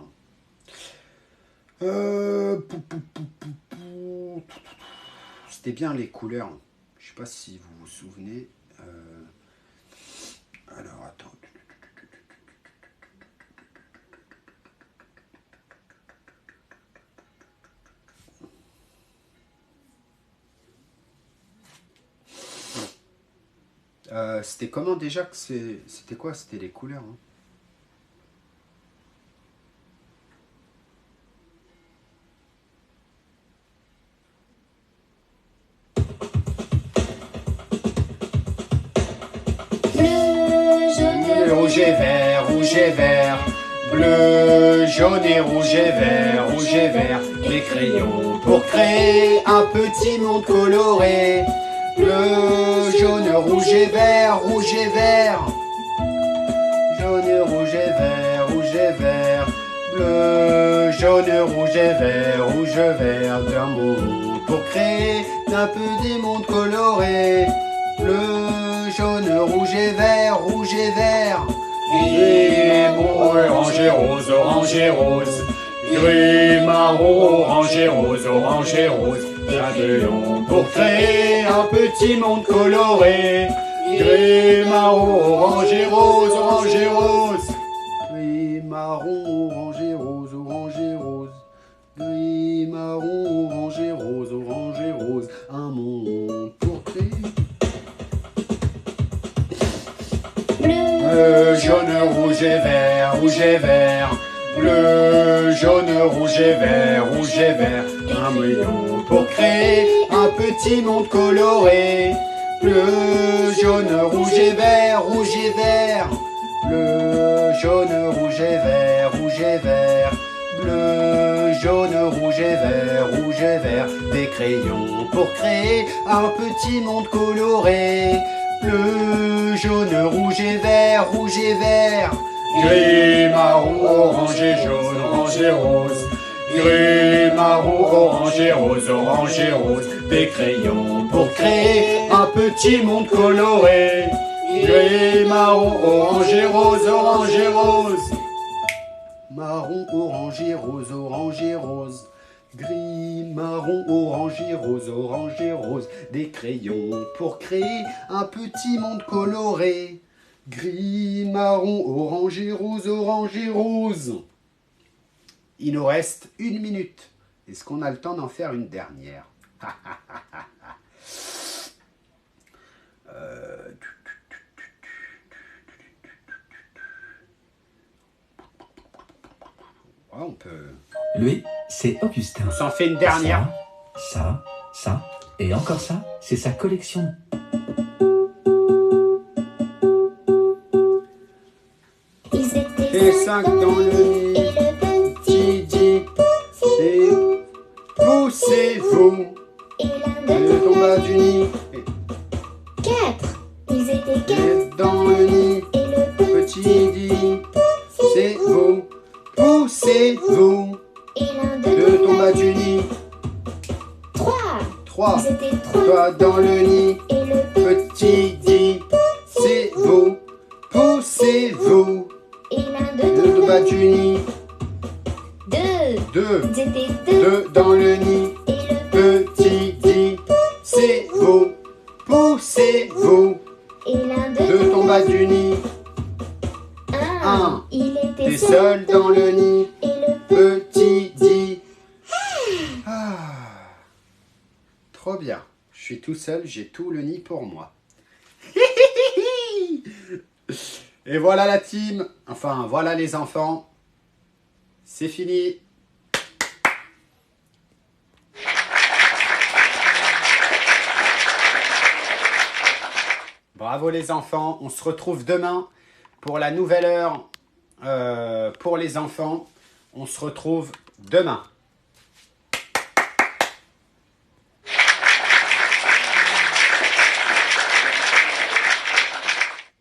C'était bien les couleurs. Je sais pas si vous vous souvenez. Alors, attends. C'était comment déjà que c'était quoi? C'était les couleurs, hein. Bleu, jaune, Rouge et vert, bleu, jaune et rouge et vert, les crayons pour créer un petit monde coloré. Bleu, jaune, rouge et vert, jaune, rouge et vert, bleu, jaune, rouge et vert, d'un monde pour créer un petit monde coloré. Bleu, jaune, rouge et vert, gris, orange et rose, gris, marron, orange et rose, crayon pour créer un petit monde coloré. Gris, marron, orange et rose, gris, marron, orange et rose, gris, marron, orange et rose, un monde pour créer. Bleu, jaune, rouge et vert, bleu, jaune, rouge et vert, un million pour créer un petit monde coloré. Bleu, jaune, rouge et vert, bleu, jaune, rouge et vert, bleu, jaune, rouge et vert, des crayons pour créer un petit monde coloré. Bleu, jaune, rouge et vert, gris, marron, orange et jaune, rose, gris, marron, orange et rose, des crayons pour créer un petit monde coloré. Gris, marron, orange et rose, marron, orange et rose, gris, marron, orange et rose, des crayons pour créer un petit monde coloré. Gris, marron, orange et rose. Il nous reste 1 minute. Est-ce qu'on a le temps d'en faire une dernière? Ouais, on peut... Lui, c'est Augustin. On s'en fait une dernière. Ça, et encore ça, c'est sa collection. Et 5 dans le nid, petit dit, et poussez-vous, le tomba du nid, 4. Ils étaient 4. et dans le nid, Et le petit dit, c'est vous, poussez-vous, Et l'un le d'eux tomba du nid, 3. 3, Ils étaient 3. toi dans le nid, Et le petit dit, c'est vous, poussez-vous, Et l'un le d'eux tomba du nid, 2. 2, Ils étaient 2. 2 dans le nid, Et le petit dit, c'est vous, poussez-vous, Et l'un le d'eux tomba du nid, 1. Trop bien. Je suis tout seul, j'ai tout le nid pour moi. Et voilà la team. Enfin, voilà les enfants. C'est fini. Bravo les enfants. On se retrouve demain pour la nouvelle heure pour les enfants. On se retrouve demain.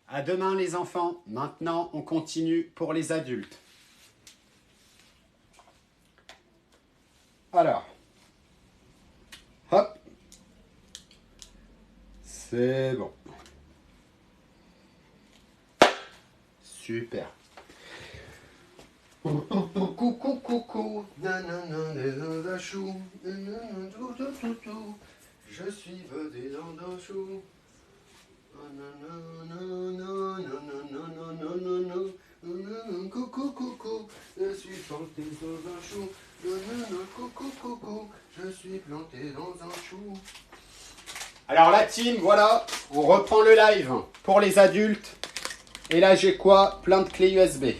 À demain les enfants. Maintenant, on continue pour les adultes. Alors. Hop. C'est bon. Super. Coucou, coucou, nanana, chou, je suis vedé dans un chou. Coucou, coucou, je suis planté dans un chou. Coucou, coucou, je suis planté dans un chou. Alors la team, voilà, on reprend le live pour les adultes. Et là j'ai quoi? Plein de clés USB.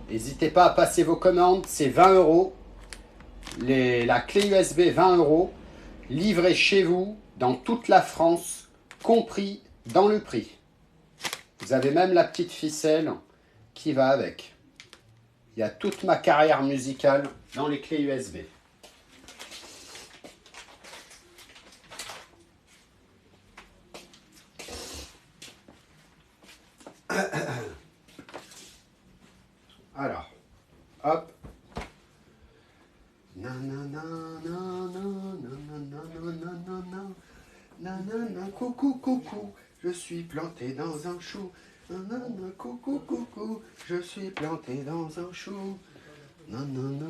N'hésitez pas à passer vos commandes, c'est 20 €. La clé USB 20 €, livrée chez vous, dans toute la France, compris dans le prix. Vous avez même la petite ficelle qui va avec. Il y a toute ma carrière musicale dans les clés USB. Alors, hop. Nanana, coucou, coucou, je suis planté dans un chou. Nanana, coucou, coucou, je suis planté dans un chou. Nanana,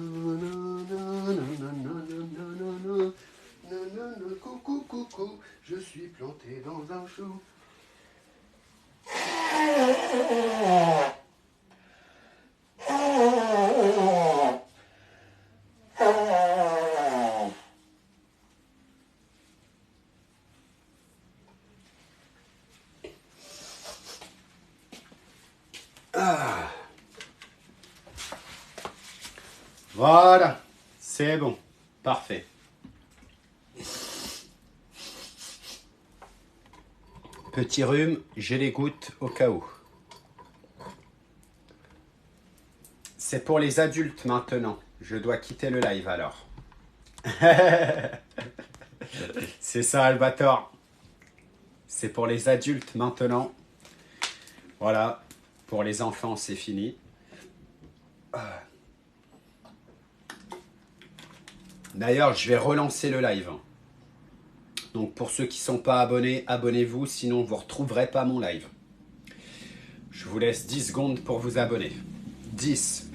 coucou, coucou, je suis planté dans un chou. Ah. Voilà, c'est bon, parfait. Petit rhume, j'ai les gouttes au cas où. C'est pour les adultes maintenant. Je dois quitter le live alors. C'est ça, Albator. C'est pour les adultes maintenant. Voilà. Pour les enfants, c'est fini. D'ailleurs, je vais relancer le live. Donc, pour ceux qui ne sont pas abonnés, abonnez-vous. Sinon, vous ne retrouverez pas mon live. Je vous laisse 10 secondes pour vous abonner. 10,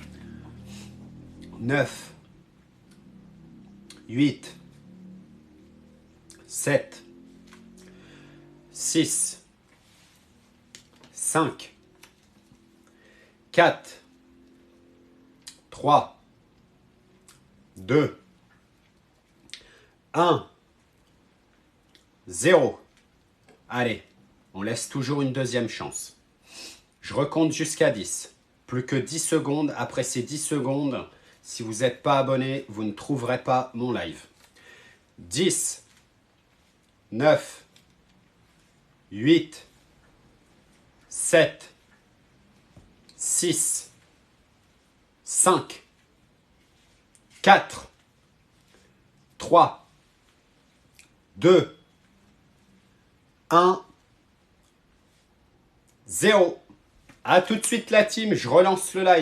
9, 8, 7, 6, 5, 4, 3, 2, 1, 0. Allez, on laisse toujours une deuxième chance. Je recompte jusqu'à 10. Plus que 10 secondes. Après ces 10 secondes, si vous n'êtes pas abonné, vous ne trouverez pas mon live. 10, 9, 8, 7, 6, 5, 4, 3, 2, 1, 0. A tout de suite la team, je relance le live.